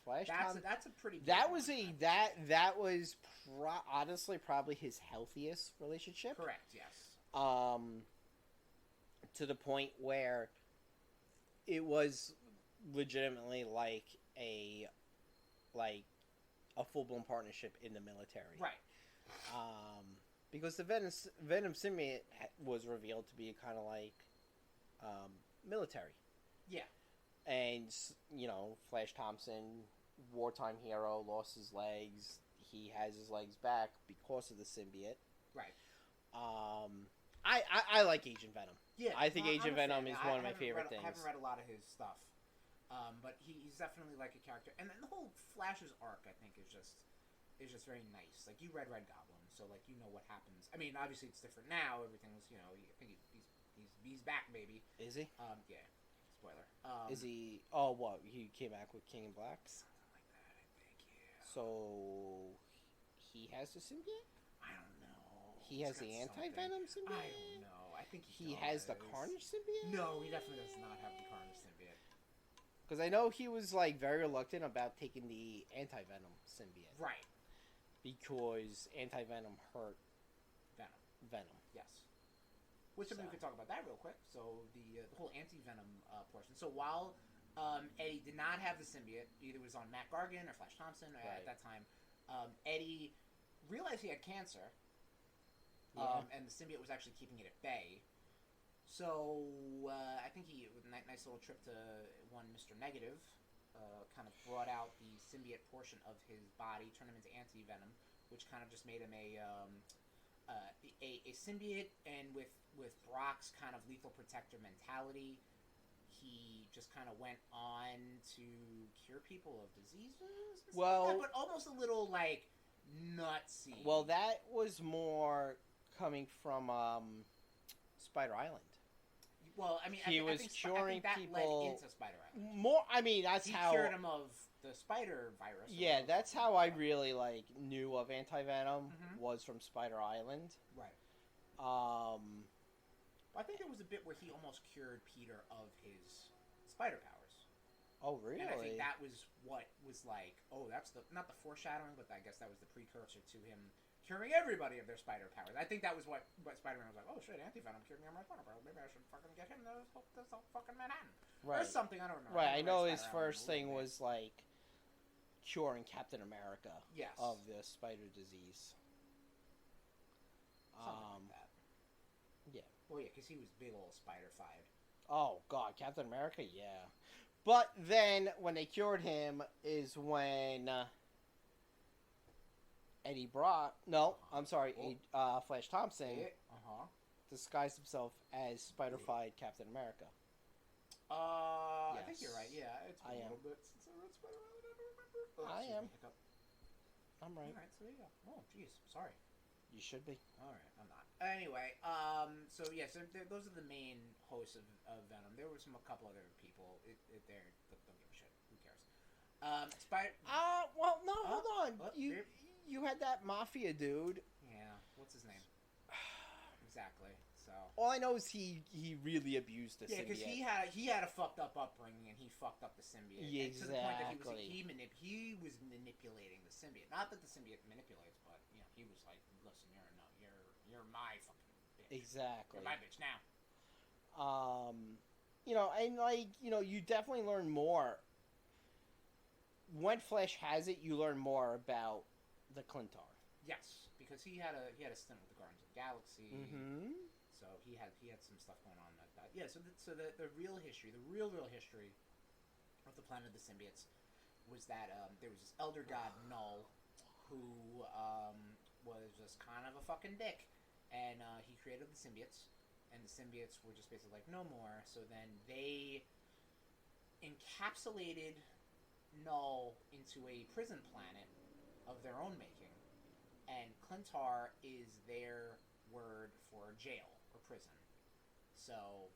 Flash. That's a pretty. That was honestly probably his healthiest relationship. Correct. Yes. To the point where it was legitimately like a full-blown partnership in the military. Right. Because the Venom symbiote was revealed to be kind of like military. Yeah. And, Flash Thompson, wartime hero, lost his legs. He has his legs back because of the symbiote. Right. I like Agent Venom. Yeah. I think Agent Venom is one of my favorite things. I haven't read a lot of his stuff. But he's definitely like a character. And then the whole Flash's arc, I think, is just very nice. Like, you read Red Goblin, so, like, you know what happens. I mean, obviously it's different now. Everything's, I think he's back, baby. Is he? Yeah. Spoiler. Is he... Oh, what? He came back with King in Black? Something like that, I think, yeah. So, he has the symbiote? I don't know. He has the anti-Venom symbiote? I don't know. I think he has the Carnage symbiote? No, he definitely does not have the Carnage symbiote. Because I know he was, like, very reluctant about taking the anti-Venom symbiote. Right. Because anti-Venom hurt Venom. Yes. Which, I mean, we could talk about that real quick. So, the whole anti-Venom portion. So, while Eddie did not have the symbiote, either was on Matt Gargan or Flash Thompson at that time, Eddie realized he had cancer. And the symbiote was actually keeping it at bay. So, I think with a nice little trip to one Mr. Negative, kind of brought out the symbiote portion of his body, turned him into anti-Venom, which kind of just made him a symbiote, and with Brock's kind of lethal protector mentality, he just kind of went on to cure people of diseases, but almost a little, like, nutsy. Well, that was more coming from Spider Island. Well, I mean, he was curing that people. Led into Spider Island. More, I mean, that's how he cured him of the spider virus. Yeah, that's how I really knew of anti-Venom was from Spider Island. Right. I think there was a bit where he almost cured Peter of his spider powers. Oh, really? And I think that was what was like. Oh, that's not the foreshadowing, but I guess that was the precursor to him curing everybody of their spider powers. I think that was what Spider-Man was like. Oh shit, anti-Venom cured me of my spider powers. Maybe I should fucking get him to fucking Manhattan. Right. Or something, I don't remember. Right, I know his first thing was like curing Captain America of the spider disease. Something like that. Yeah. Well, yeah, because he was big old spider-fied. Oh god, Captain America, yeah. But then when they cured him is when Eddie Brock, Flash Thompson disguised himself as Spider-fied Captain America. Yes. I think you're right. Yeah, it's been a little bit since I read Spider-Man. I don't remember. I am. I'm right. All right, so there you go. Oh, jeez, sorry. You should be. All right, I'm not. Anyway, so those are the main hosts of Venom. There were a couple other people. Don't give a shit. Who cares? Well, no, hold on. You had that mafia dude. Yeah, what's his name? Exactly. So all I know is he really abused the symbiote. Yeah, because he had a fucked up upbringing and he fucked up the symbiote. Yeah, exactly. To the point that he was manipulating the symbiote. Not that the symbiote manipulates, but he was like, listen, you're my fucking bitch. Exactly. You're my bitch now. You definitely learn more. When Flash has it, you learn more about the Clintar. Yes, because he had a stint with the Guardians of the Galaxy. Mm-hmm. So he had some stuff going on like that. Yeah. So the real history, the real history of the planet of the symbiotes was that there was this elder god Null who was just kind of a fucking dick, and he created the symbiotes, and the symbiotes were just basically like no more. So then they encapsulated Null into a prison planet of their own making, and Clintar is their word for jail or prison. So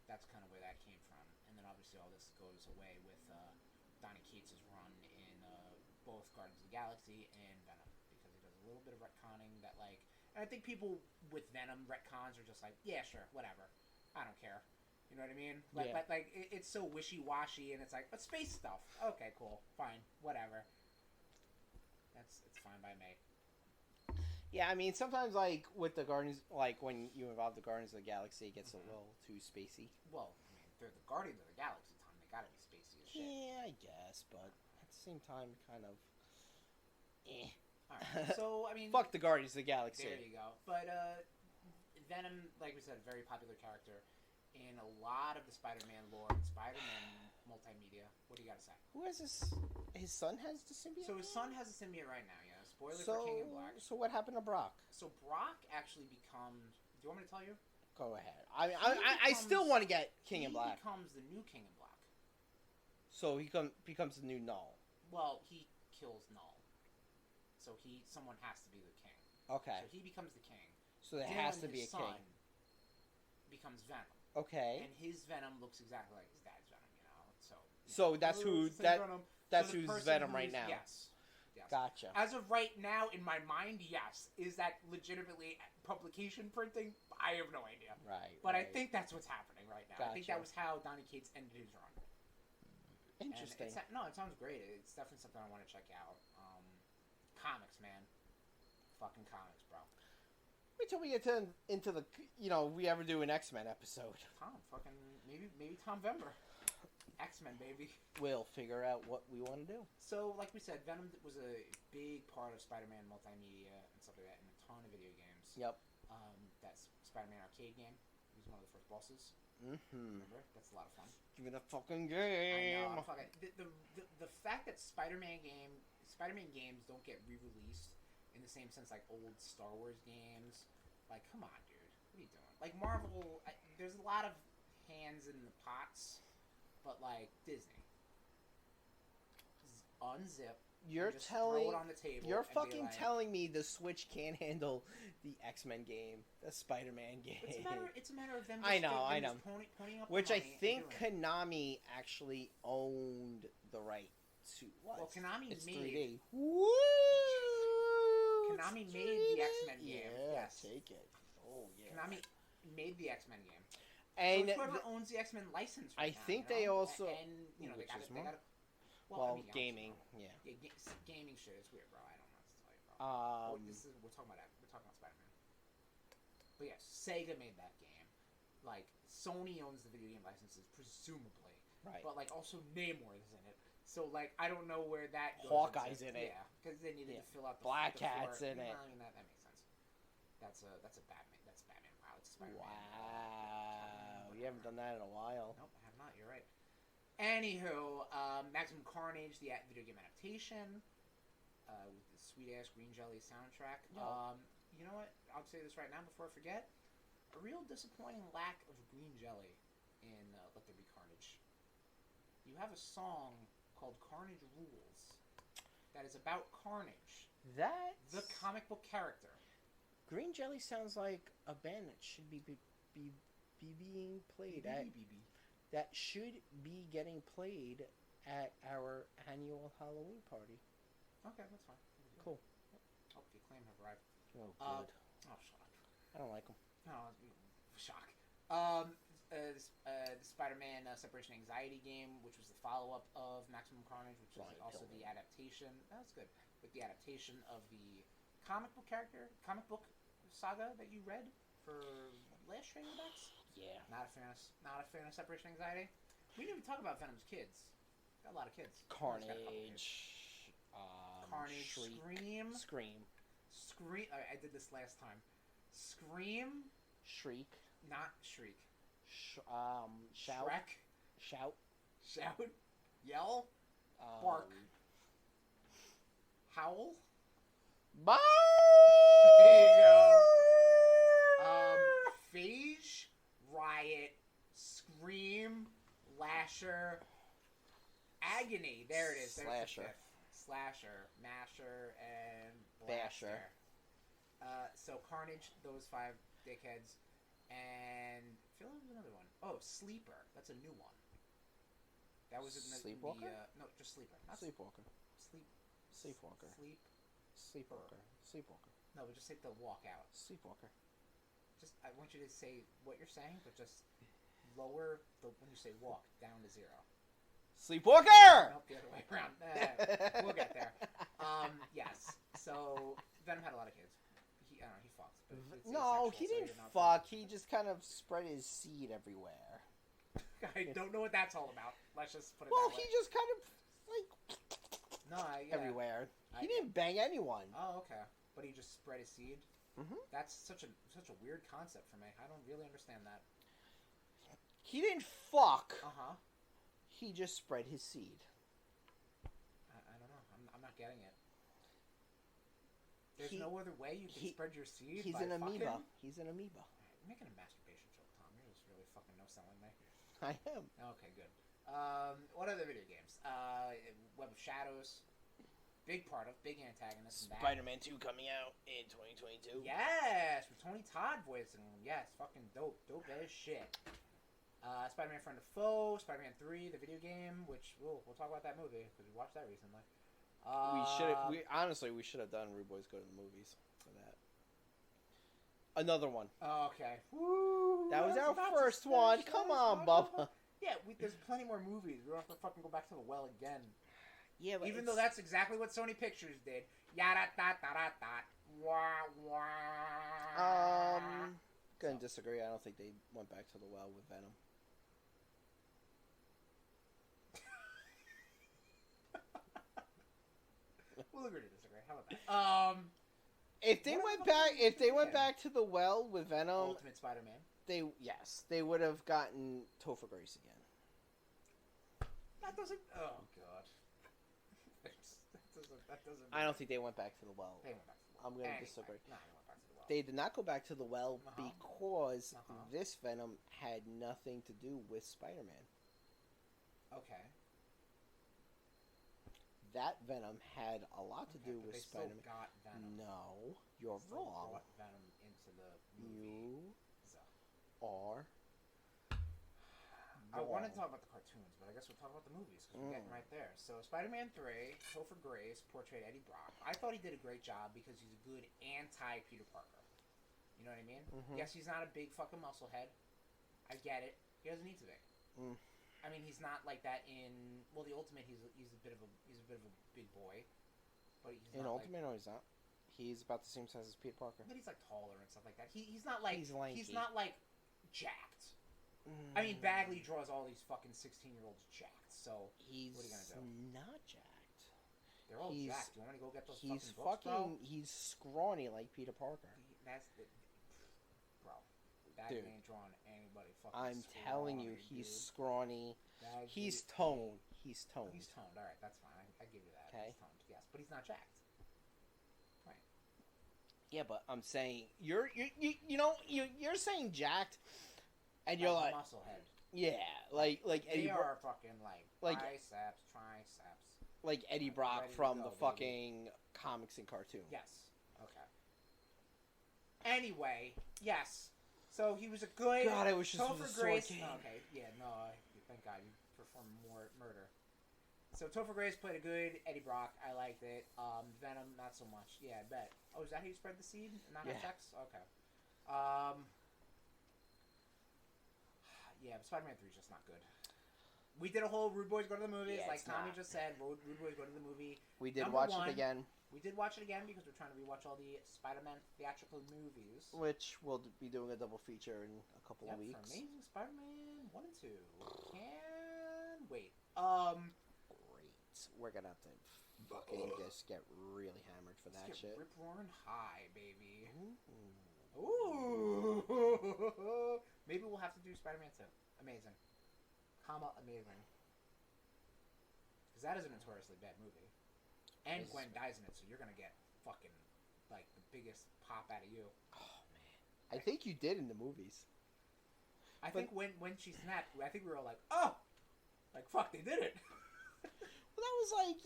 that's kind of where that came from. And then obviously all this goes away with Donny Cates' run in both Guardians of the Galaxy and Venom. little bit of retconning that, like... And I think people with Venom retcons are just like, yeah, sure, whatever. I don't care. You know what I mean? Like, yeah. but, like, it's so wishy-washy, and it's like, but space stuff. Okay, cool. Fine. Whatever. It's fine by me. Yeah, I mean, sometimes, like, with the Guardians... Like, when you involve the Guardians of the Galaxy, it gets a little too spacey. Well, I mean, they're the Guardians of the Galaxy, Tom. They gotta be spacey as shit. Yeah, I guess, but at the same time, kind of... Alright, so, I mean... Fuck the Guardians of the Galaxy. There you go. But, Venom, like we said, a very popular character in a lot of the Spider-Man lore and Spider-Man multimedia. What do you gotta say? Who has this? His son has the symbiote? So his son has a symbiote right now, yeah. Spoiler for King in Black. So what happened to Brock? So Brock actually becomes... Do you want me to tell you? Go ahead. I still want to get King in Black. He becomes the new King in Black. So he becomes the new Null. Well, he kills Null. So someone has to be the king. Okay. So he becomes the king. So there has to be a king. Becomes Venom. Okay. And his Venom looks exactly like his dad's Venom, you know. So that's who's Venom right now. Yes. Gotcha. As of right now, in my mind, yes. Is that legitimately publication printing? I have no idea. Right. But I think that's what's happening right now. Gotcha. I think that was how Donny Cates ended his run. Interesting. No, it sounds great. It's definitely something I want to check out. Comics, man. Fucking comics, bro. Wait till we get into the, we ever do an X-Men episode. Tom, fucking, maybe Tom Vember. X-Men, baby. We'll figure out what we want to do. So, like we said, Venom was a big part of Spider-Man multimedia and stuff like that in a ton of video games. Yep. That's Spider-Man arcade game. He was one of the first bosses. Mm-hmm. Remember? That's a lot of fun. Give it a fucking game. I know. The fact that Spider-Man games don't get re-released in the same sense like old Star Wars games. Like, come on, dude. What are you doing? Like, Marvel, there's a lot of hands in the pots, but, like, Disney. Unzip. You're throw it on the table. You're fucking telling me the Switch can't handle the X-Men game, the Spider-Man game. It's a matter of them. I know. Ponying up Which the I money think Konami actually owned the right to. What? Well, Konami it's made 3D. Woo! Konami made the X-Men game. Yeah, yes. take it. Oh yeah. Konami made the X-Men game. And so whoever owns the X-Men license right now, think they also they got to. Well, gaming, yeah. Gaming shit is weird, bro. I don't know what to tell you, bro. We're talking about Spider-Man. But yes, Sega made that game. Like, Sony owns the video game licenses, presumably. Right. But, like, also Namor is in it. So, like, I don't know where that goes. Hawkeye's in it. Yeah, because they needed to fill out the Black Cat's in it. I mean, that makes sense. That's a Batman. That's Batman. Wow, it's Spider-Man. Wow. You haven't done that in a while. Nope, I have not. You're right. Anywho, Maximum Carnage, the video game adaptation, with the sweet-ass Green Jelly soundtrack. No. You know what? I'll say this right now before I forget. A real disappointing lack of Green Jelly in Let There Be Carnage. You have a song called Carnage Rules that is about Carnage. The comic book character. Green Jelly sounds like a band that should be being played at... That should be getting played at our annual Halloween party. Okay, that's fine. Cool. Oh, the Acclaim have arrived. Oh, good. Shut up. I don't like them. Oh, shock. The Spider-Man Separation Anxiety game, which was the follow-up of Maximum Carnage, which is also the adaptation. That's good. With the adaptation of the comic book saga that you read for last Training Backs. Yeah. Not a fan of Separation Anxiety. We didn't even talk about Venom's kids. Got a lot of kids. Carnage. Carnage. Shriek. Scream. I did this last time. Scream. Shriek. Not Shriek. Shout. Shrek. Shout. Yell. Bark. Howl. Bye! There you go. Phage. Riot, Scream, Lasher, Agony. There it is. Slasher, Masher, and Blaster. So Carnage, those 5 dickheads, and I feel like there's another one. Oh, Sleeper. That's a new one. That was in the Sleepwalker? No, just Sleeper. Not Sleepwalker. Sleepwalker. Sleepwalker. Sleepwalker. No, but just say the walk out. Sleepwalker. Just, I want you to say what you're saying, but just lower when you say walk down to 0. Sleepwalker! Nope, the other way around. We'll get there. Yes. So Venom had a lot of kids. He fucked. But no, he didn't fuck. He just kind of spread his seed everywhere. I don't know what that's all about. Let's just put it well, that way. he just kind of everywhere. He didn't bang anyone. Oh, okay. But he just spread his seed. Mm-hmm. That's such a weird concept for me. I don't really understand that. He didn't fuck. He just spread his seed. I don't know. I'm not getting it. There's no other way you can spread your seed. He's an amoeba. He's an amoeba. You're making a masturbation joke, Tom. You're just really fucking no-selling me. I am. Okay, good. What other video games? Web of Shadows. Big antagonist. Spider-Man 2 coming out in 2022. Yes, with Tony Todd voicing him. Yes, fucking dope as shit. Spider-Man Friend of Foe, Spider-Man 3, the video game, which we'll talk about that movie because we watched that recently. We should have done RudeBoyz Go to the Movies for that. Another one. Okay. Woo, that was our first one. Come on, Bubba. Yeah, there's plenty more movies. We don't have to fucking go back to the well again. Yeah, but even though that's exactly what Sony Pictures did. Yada da da da da. Wah wah. Gonna disagree. I don't think they went back to the well with Venom. We'll agree to disagree. How about that? If they went back to the well with Venom, Ultimate Spider-Man, they would have gotten Topher Grace again. That doesn't. Oh god. That doesn't. I don't think they went back to the well. They went back to the well. I'm going to disagree. No, they went back to the well. They did not go back to the well because this Venom had nothing to do with Spider-Man. Okay. That Venom had a lot to do with Spider-Man. Still got Venom. No, you're wrong. Brought Venom into the movie. I wanted to talk about the cartoons, but I guess we'll talk about the movies because we're getting right there. So, Spider-Man 3, Topher Grace portrayed Eddie Brock. I thought he did a great job because he's a good anti-Peter Parker. You know what I mean? Yes, he's not a big fucking musclehead. I get it. He doesn't need to be. I mean, he's not like that in the Ultimate. He's a bit of a big boy, but he's in not Ultimate. No, he's not. He's about the same size as Peter Parker. But he's like taller and stuff like that. He's not like he's not like jacked. I mean, Bagley draws all these fucking 16-year-olds jacked. So what are you gonna do? He's not jacked. They're all jacked. You want me to go get those he's fucking books, bro? He's scrawny like Peter Parker. That's the bro. Bagley ain't drawing anybody fucking. I'm telling you, he's scrawny. He's toned. He's toned. He's toned. All right, that's fine. I give you that. Okay. He's toned. Yes, but he's not jacked. Right. Yeah, but I'm saying you're saying jacked, and you're like musclehead. Yeah, like Eddie. They are fucking like triceps. Like Eddie Brock from the fucking comics and cartoons. Yes. Okay. Anyway, yes. So he was a good. God, I wish this was a sword game. Okay, yeah, no, thank God you performed more murder. So Topher Grace played a good Eddie Brock. I liked it. Venom, not so much. Yeah, I bet. Oh, is that how you spread the seed? Not have sex? Okay. Yeah, Spider-Man 3 is just not good. We did a whole RudeBoyz Go to the Movies, like Tommy just said. RudeBoyz Go to the Movie. We did watch it again. We did watch it again because we're trying to rewatch all the Spider-Man theatrical movies. Which we'll be doing a double feature in a couple of weeks. For Amazing Spider-Man 1 and 2. Can't wait. Great. We're gonna have to fucking just get really hammered for that shit. Rip roaring high, baby. Ooh. Maybe we'll have to do Spider-Man 2. Amazing. Amazing. Because that is a notoriously bad movie. And Gwen dies in it, so you're going to get fucking, like, the biggest pop out of you. Oh, man. I think you did in the movies. I think when she snapped, I think we were all like, oh! Like, fuck, they did it. Well, that was like,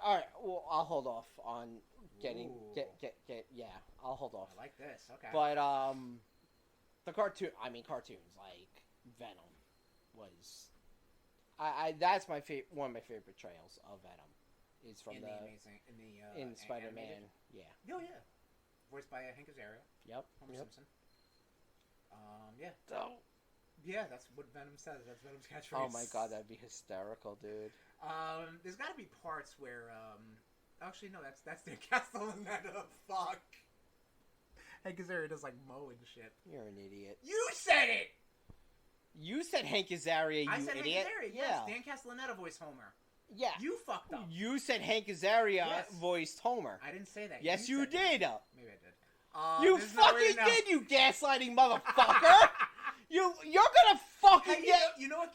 alright, well, I'll hold off on getting, yeah, I'll hold off. I like this, okay. But, the cartoons, like, Venom was, that's one of my favorite portrayals of Venom. is from in in Spider-Man. Animated. Yeah. Oh yeah, voiced by Hank Azaria. Yep. Homer Simpson. Yeah. Oh. Yeah, that's what Venom says. That's Venom's catchphrase. Oh my god, that'd be hysterical, dude. There's got to be parts where actually no, that's Dan Castellaneta. Fuck. Hank Azaria does like mow and shit. You're an idiot. You said it. You said Hank Azaria, I said idiot. Hank Azaria. Yeah. Yes, Dan Castellaneta voiced Homer. Yeah. You fucked up. You said Hank Azaria voiced Homer. I didn't say that. Yes, you did. That. Maybe I did. You fucking did, you gaslighting motherfucker. You're gonna fucking get. You know what?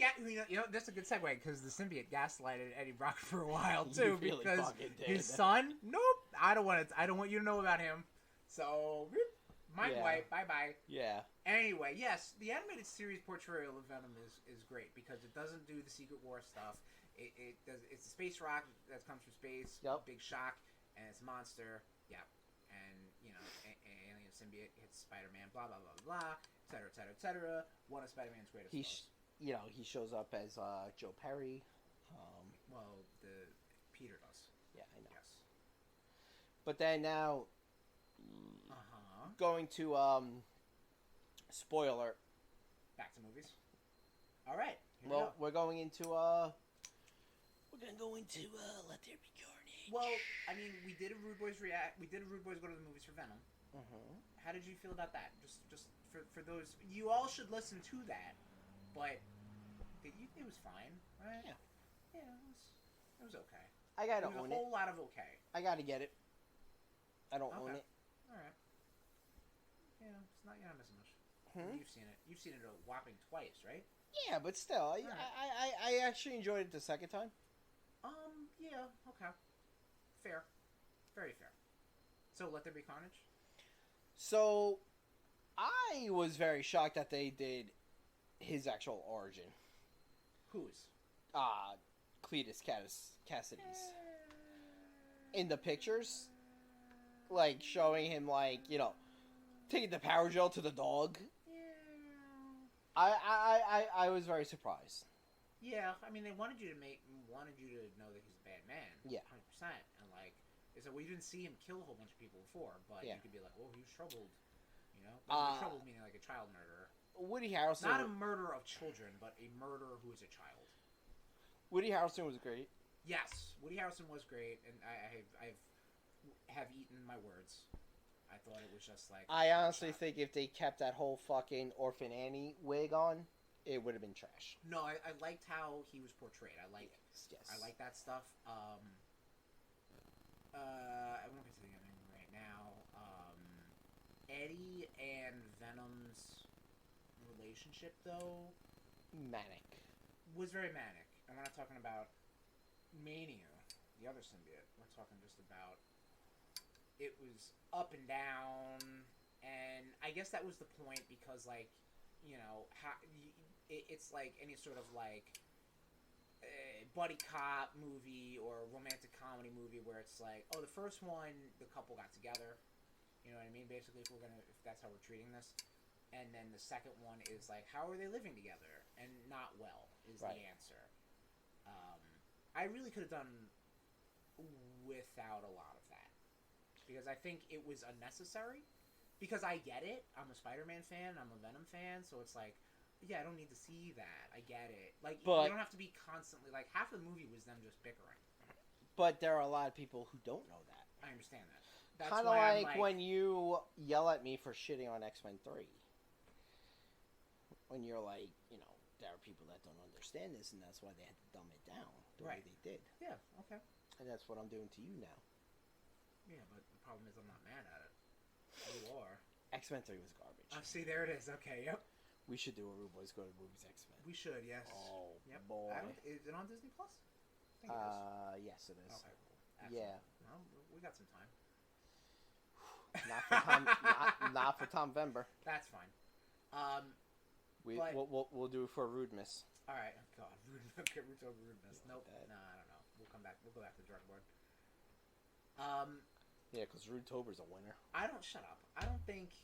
You know that's a good segue because the symbiote gaslighted Eddie Brock for a while too. You really because fucking did. His son. Nope. I don't want you to know about him. So, mind wipe. Bye bye. Yeah. Anyway, yes, the animated series portrayal of Venom is great because it doesn't do the Secret War stuff. It does. It's a space rock that comes from space. Yep. Big shock, and it's a monster. Yeah. And alien symbiote hits Spider-Man. Blah blah blah blah. Etc. Etc. Etc. One of Spider-Man's greatest foes. He shows up as Joe Perry. Well, Peter does. Yeah, I know. Yes. But then now, going to spoiler. Back to movies. All right. We're going into Let There Be Carnage. Well, I mean, we did a RudeBoyz react. We did a RudeBoyz go to the movies for Venom. How did you feel about that? Just for those, you all should listen to that. But it was fine, right? Yeah. Yeah, it was okay. I gotta own it. A whole lot of okay. I gotta get it. I don't own it. All right. Yeah, you're not missing much. You've seen it. You've seen it a whopping twice, right? Yeah, but still, I actually enjoyed it the second time. Yeah, okay. Fair. Very fair. So, Let There Be Carnage? So, I was very shocked that they did his actual origin. Whose? Cletus Cassidy's. In the pictures, like, showing him, like, taking the power gel to the dog. Yeah. I was very surprised. Yeah, I mean, they wanted you to know that he's a bad man. Yeah. 100%. And, like, so we didn't see him kill a whole bunch of people before, but you could be like, oh, he was troubled. Troubled meaning like a child murderer. Woody Harrelson. Not a murderer of children, but a murderer who is a child. Woody Harrelson was great. Yes, Woody Harrelson was great, and I have eaten my words. I thought it was just like... I honestly think if they kept that whole fucking Orphan Annie wig on, it would have been trash. No, I liked how he was portrayed. I like that stuff. I'm not going to say anything right now. Eddie and Venom's relationship, though... Manic. Was very manic. And we're not talking about Mania, the other symbiote. We're talking just about... It was up and down, and I guess that was the point because, like, it's like any sort of, like, buddy cop movie or romantic comedy movie where it's like, oh, the first one, the couple got together. You know what I mean? Basically, if that's how we're treating this. And then the second one is like, how are they living together? And not well is the answer. I really could have done without a lot of that. Because I think it was unnecessary. Because I get it. I'm a Spider-Man fan. I'm a Venom fan. So it's like, yeah, I don't need to see that. I get it. Like, you don't have to be constantly... Like, half the movie was them just bickering. But there are a lot of people who don't know that. I understand that. That's kind of like when you yell at me for shitting on X-Men 3. When you're like, there are people that don't understand this, and that's why they had to dumb it down the way they did. Yeah, okay. And that's what I'm doing to you now. Yeah, but the problem is I'm not mad at it. You are. X-Men 3 was garbage. See, there it is. Okay, yep. We should do a RudeBoyz Go to the Movies X-Men. We should, yes. Oh, boy. Is it on Disney Plus? I think it is. Yes, it is. Okay, cool. Excellent. Yeah. Well, we got some time. Not for Tom Vember. That's fine. We'll do it for Rudemas. All right. Oh God, RudeTober Rudemas. Nope. No, I don't know. We'll come back. We'll go back to the drawing board. Yeah, because RudeTober's a winner. I don't shut up. I don't think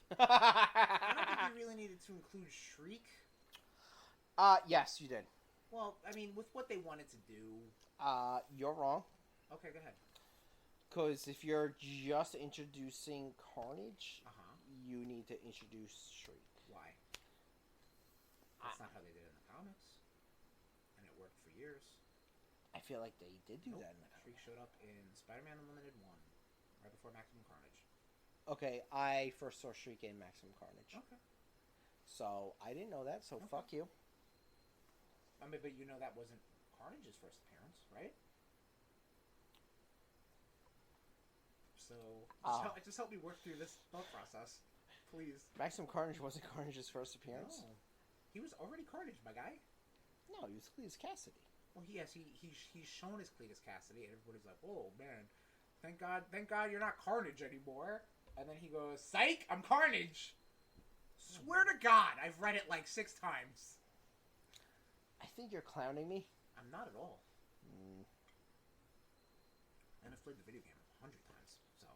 you really needed to include Shriek. Yes, you did. Well, I mean, with what they wanted to do. You're wrong. Okay, go ahead. Because if you're just introducing Carnage, you need to introduce Shriek. Why? That's not how they did it in the comics. And it worked for years. I feel like they did do that in the comics. Shriek showed up in Spider-Man Unlimited 1, right before Maximum Carnage. Okay, I first saw Shriek in Maximum Carnage. Okay. So, I didn't know that, so fuck you. I mean, but you know that wasn't Carnage's first appearance, right? So, just help me work through this thought process, please. Maximum Carnage wasn't Carnage's first appearance. No. He was already Carnage, my guy. No, he was Cletus Cassidy. Well, yes, he's shown as Cletus Cassidy, and everybody's like, "Oh man, thank God you're not Carnage anymore." And then he goes, "Psych, I'm Carnage." Swear to God, I've read it like 6 times. I think you're clowning me. I'm not at all. And I've played the video game 100 times, so.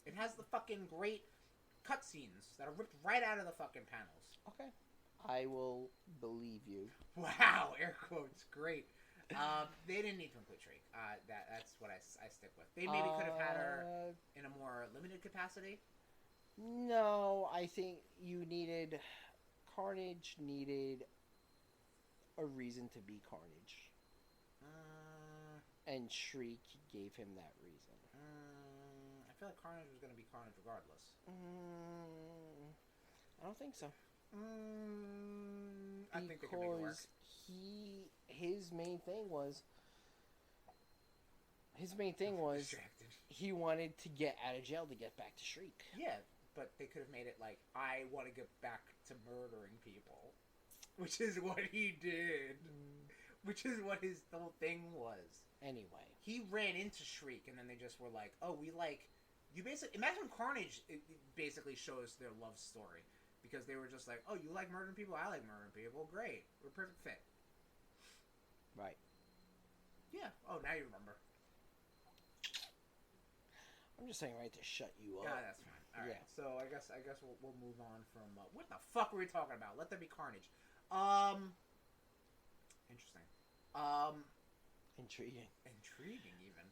It has the fucking great cutscenes that are ripped right out of the fucking panels. Okay. I will believe you. Wow, air quotes, great. They didn't need to include Shriek. That's what I stick with. They maybe could have had her in a more limited capacity. No, I think Carnage needed a reason to be Carnage. And Shriek gave him that reason. I feel like Carnage was going to be Carnage regardless. I don't think so. I think they could make it work. His main thing was he wanted to get out of jail to get back to Shriek. Yeah, but they could have made it like, I want to get back to murdering people, which is what he did, which is what his whole thing was. Anyway, he ran into Shriek, and then they just were like, "Oh, we like you." Basically, imagine Carnage. It basically shows their love story. Because they were just like, "Oh, you like murdering people? I like murdering people. Great. We're a perfect fit." Right. Yeah. Oh, now you remember. I'm just saying right to shut you up. Yeah, that's fine. All right. Yeah. So I guess we'll move on from what the fuck were we talking about? Let There Be Carnage. Interesting. Intriguing even.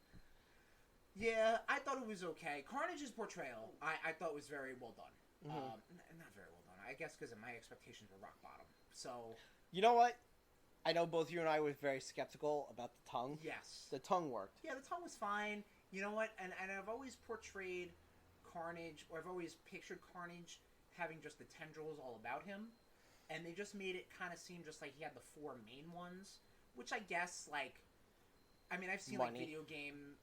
Yeah, I thought it was okay. Carnage's portrayal, I thought was very well done. Not very well done. I guess because my expectations were rock bottom. So, you know what? I know both you and I were very skeptical about the tongue. Yes, the tongue worked. Yeah, the tongue was fine. You know what? And I've always portrayed Carnage, or I've always pictured Carnage having just the tendrils all about him, and they just made it kind of seem just like he had the 4 main ones, which I guess like, I mean, I've seen like video game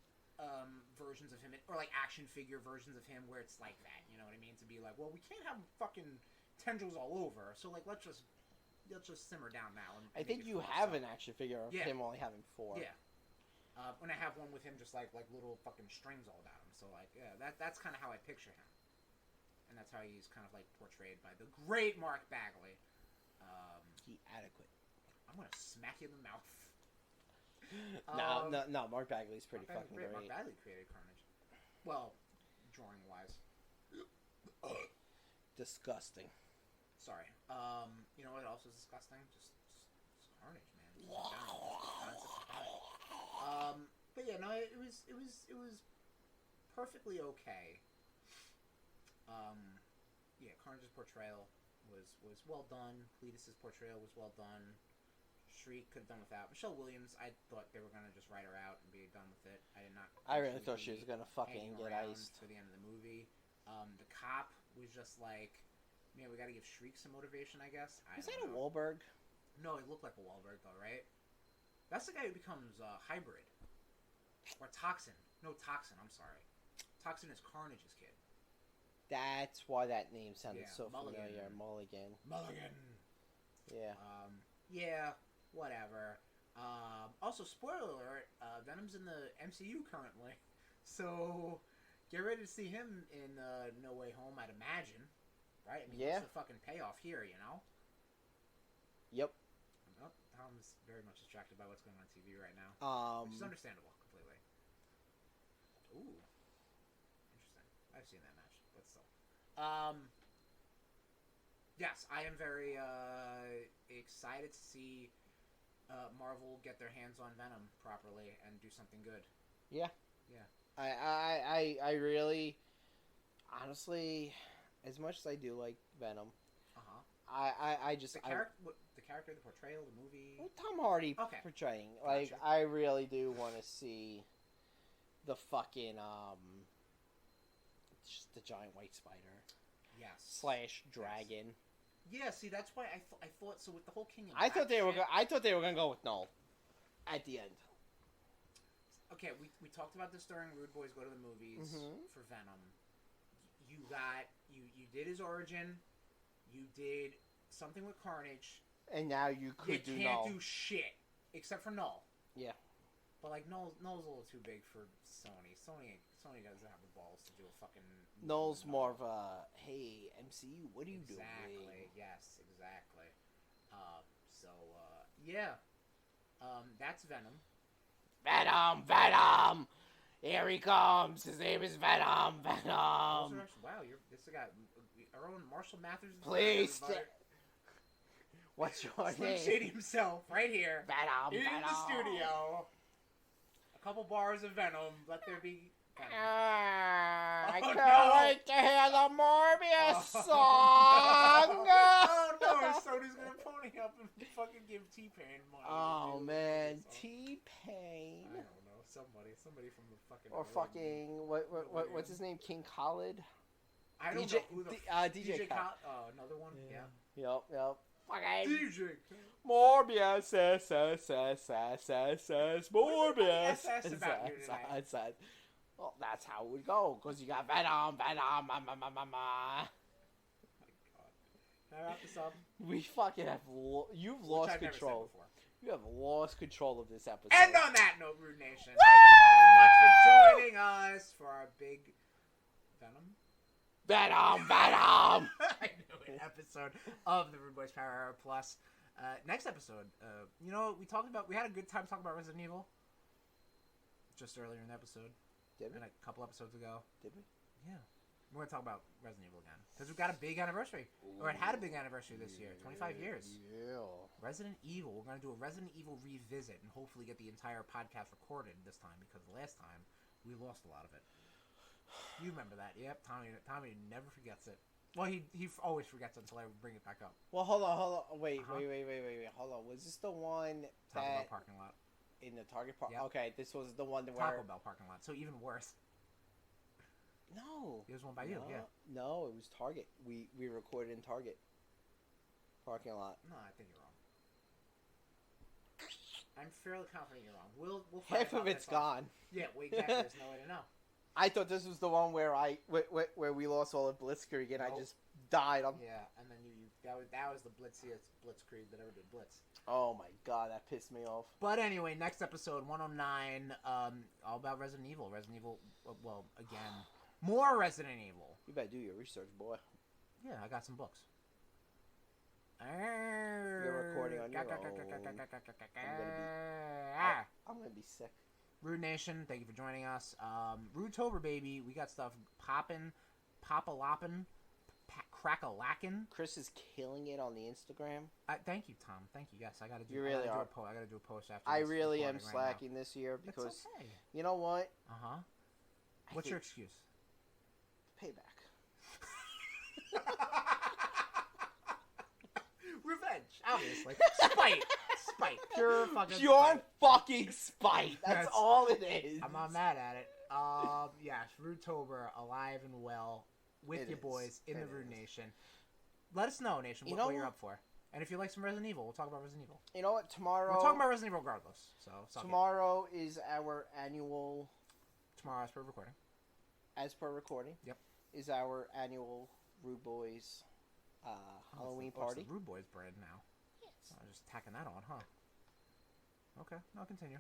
versions of him, or like action figure versions of him where it's like that, you know what I mean? To be like, well, we can't have fucking tendrils all over, so like let's just simmer down now. And I think you have an action figure of him only having 4. Yeah. When I have one with him just like little fucking strings all about him, so like that's kind of how I picture him, and that's how he's kind of like portrayed by the great Mark Bagley. He adequate. I'm gonna smack you in the mouth. No. Mark Bagley's pretty fucking great. Mark Bagley created Carnage. Well, drawing wise. Disgusting. Sorry. You know what else is disgusting? Just Carnage, man. But yeah, no, it was perfectly okay. Yeah, Carnage's portrayal was well done. Cletus's portrayal was well done. Shriek could have done without. Michelle Williams, I thought they were going to just write her out and be done with it. I did not. I really thought she was going to fucking get iced for the end of the movie. The cop was just like, man, we got to give Shriek some motivation, I guess. Was that a Wahlberg? No, it looked like a Wahlberg though, right? That's the guy who becomes Hybrid. Or Toxin. No, Toxin, I'm sorry. Toxin is Carnage's kid. That's why that name sounded so Mulligan. familiar. Mulligan. Yeah. Yeah, whatever. Also, spoiler alert, Venom's in the MCU currently. So, get ready to see him in No Way Home, I'd imagine. Right? I mean, what's the fucking payoff here, you know? Yep. Tom's very much distracted by what's going on TV right now. Which is understandable, completely. Ooh. Interesting. I've seen that match, but still. Yes, I am very excited to see Marvel get their hands on Venom properly and do something good. Yeah. Yeah. I really, honestly, as much as I do like Venom, I just... The character, the portrayal, the movie... Tom Hardy portraying. Like, gotcha. I really do want to see the fucking, just the giant white spider. Yes. / dragon. Yeah, see, that's why I thought, so with the whole King of I thought they were going to go with Null at the end. Okay, we talked about this during RudeBoyz Go to the Movies for Venom. You did his origin. You did something with Carnage. And now you could do Null. You can't do shit. Except for Null. Yeah. But, like, Null's a little too big for Sony. Sony doesn't have the balls to do a fucking... Null's more of a, hey, MCU, what are you doing? Exactly. Yes, exactly. Yeah. That's Venom. Venom! Here he comes. His name is Venom. Wow, this guy, our own Marshall Mathers. Please. What's your name? Shady himself, right here. Venom. In the studio. A couple bars of Venom. Let there be. I can't wait to hear the Morbius song. No, Sony's gonna pony up and fucking give T-Pain money. Oh man, T-Pain. I don't know, somebody from the fucking. Or fucking what's his name? King Khaled. I don't know who the DJ Khaled. Oh, another one. Yeah. Yep. Fucking DJ Morbius, Morbius. What's about here tonight? Well, that's how it would go, because you got Venom. Oh my god. Can I wrap this up? We fucking have... You've lost control. You have lost control of this episode. And on that note, RudeNation, thank you so much for joining us for our big... Venom? I knew it. Episode of the RudeBoyz Power Hour Plus. Next episode, we had a good time talking about Resident Evil. Just earlier in the episode. Did we? And a couple episodes ago. Did we? Yeah. We're going to talk about Resident Evil again. Because we've got a big anniversary. Or it had a big anniversary this year. 25 years. Yeah. Resident Evil. We're going to do a Resident Evil revisit and hopefully get the entire podcast recorded this time. Because the last time, we lost a lot of it. You remember that. Yep. Tommy never forgets it. Well, he always forgets it until I bring it back up. Well, hold on. Wait. Hold on. Was this the one that... parking lot. In the Target park? Yep. Okay, this was the one where... Taco Bell parking lot, so even worse. No. It was one by you, yeah. No, it was Target. We recorded in Target parking lot. No, I think you're wrong. I'm fairly confident you're wrong. We'll half of it's gone. Yeah, exactly. There's no way to know. I thought this was the one where where we lost all of Blitzkrieg and I just died. Yeah, and then that was the Blitzkrieg that ever did Blitz. Oh my god, that pissed me off. But anyway, next episode 109, all about Resident Evil. Resident Evil, well, again, more Resident Evil. You better do your research, boy. Yeah, I got some books. You're recording on your own. I'm gonna be sick. RudeNation, thank you for joining us. RudeTober, baby, we got stuff poppin', pop-a-loppin'. Crack-a-lackin'. Chris is killing it on the Instagram. Thank you, Tom. Thank you. Yes, I gotta do. You really are. I gotta do a post after. I really am slacking this year because that's okay. You know what? What's your excuse? Payback. Revenge, obviously. Spite. Pure fucking spite. That's all it is. I'm not mad at it. Yes, RudeTober, alive and well. With your boys in the RudeNation. Let us know, Nation, what you're up for. And if you like some Resident Evil, we'll talk about Resident Evil. You know what? Tomorrow... We're talking about Resident Evil regardless. So tomorrow is our annual... Tomorrow, as per recording. As per recording. Yep. Is our annual RudeBoyz Halloween party. It's the RudeBoyz brand now. Yes. I'm just tacking that on, huh? Okay, I'll continue.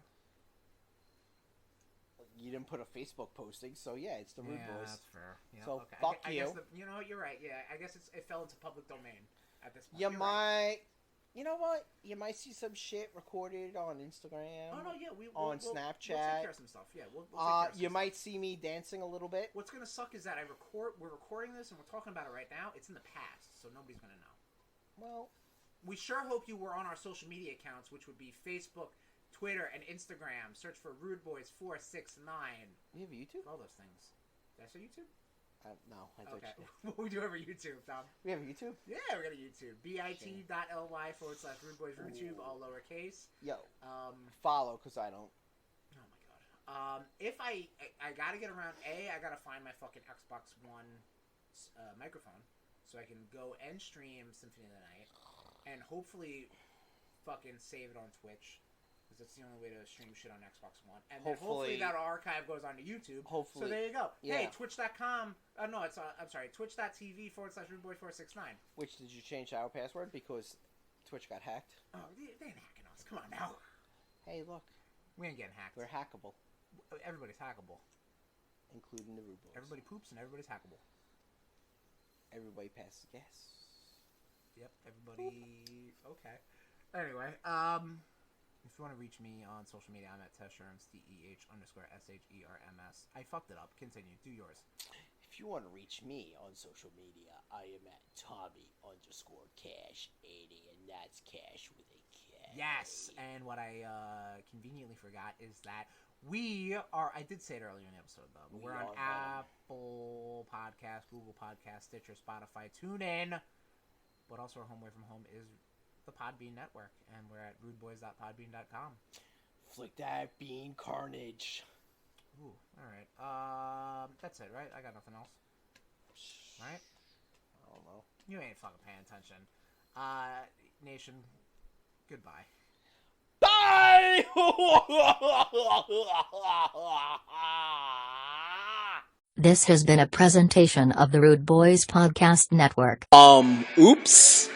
You didn't put a Facebook posting, so yeah, it's the RudeBoyz. Yeah, that's fair. Yeah, so okay. fuck I you. guess you know what? You're right. Yeah, I guess it fell into public domain at this point. You might. You know what? You might see some shit recorded on Instagram. Oh no, yeah, on Snapchat. We'll take care of some stuff. Yeah, we'll take care of some you might see me dancing a little bit. What's gonna suck is that we're recording this and we're talking about it right now. It's in the past, so nobody's gonna know. Well, we sure hope you were on our social media accounts, which would be Facebook, Twitter, and Instagram. Search for RudeBoyz469. We have YouTube? All those things. Did I say YouTube? No, I don't. Okay. What we do over YouTube, Tom? We have YouTube? Yeah, we got a YouTube. bit.ly/RudeBoyz YouTube, all lowercase. Yo. Follow, because I don't. Oh, my God. If I got to get around, I got to find my fucking Xbox One microphone so I can go and stream Symphony of the Night and hopefully fucking save it on Twitch. Because that's the only way to stream shit on Xbox One. And hopefully that archive goes onto YouTube. Hopefully. So there you go. Yeah. Hey, twitch.com. No, it's, I'm sorry, twitch.tv/RudeBoyz469. Which, did you change our password? Because Twitch got hacked? Oh, they ain't hacking us. Come on now. Hey, look. We ain't getting hacked. We're hackable. Everybody's hackable. Including the RudeBoyz. Everybody poops and everybody's hackable. Everybody passes gas. Yep, everybody... Okay. Anyway, if you want to reach me on social media, I'm at Tesherms, TEH_SHERMS. I fucked it up. Continue. Do yours. If you want to reach me on social media, I am at Tommy_Cash80, and that's Cash with a K. Yes, and what I conveniently forgot is that we are, I did say it earlier in the episode, though, but we're on Apple Podcasts, Google Podcasts, Stitcher, Spotify, TuneIn, but also our home away from home is the Podbean network, and we're at rudeboyz.podbean.com. Flick that bean, Carnage. Ooh, alright. That's it, right? I got nothing else. Right? I don't know. You ain't fucking paying attention. Nation, goodbye. Bye! This has been a presentation of the RudeBoyz Podcast Network. Oops.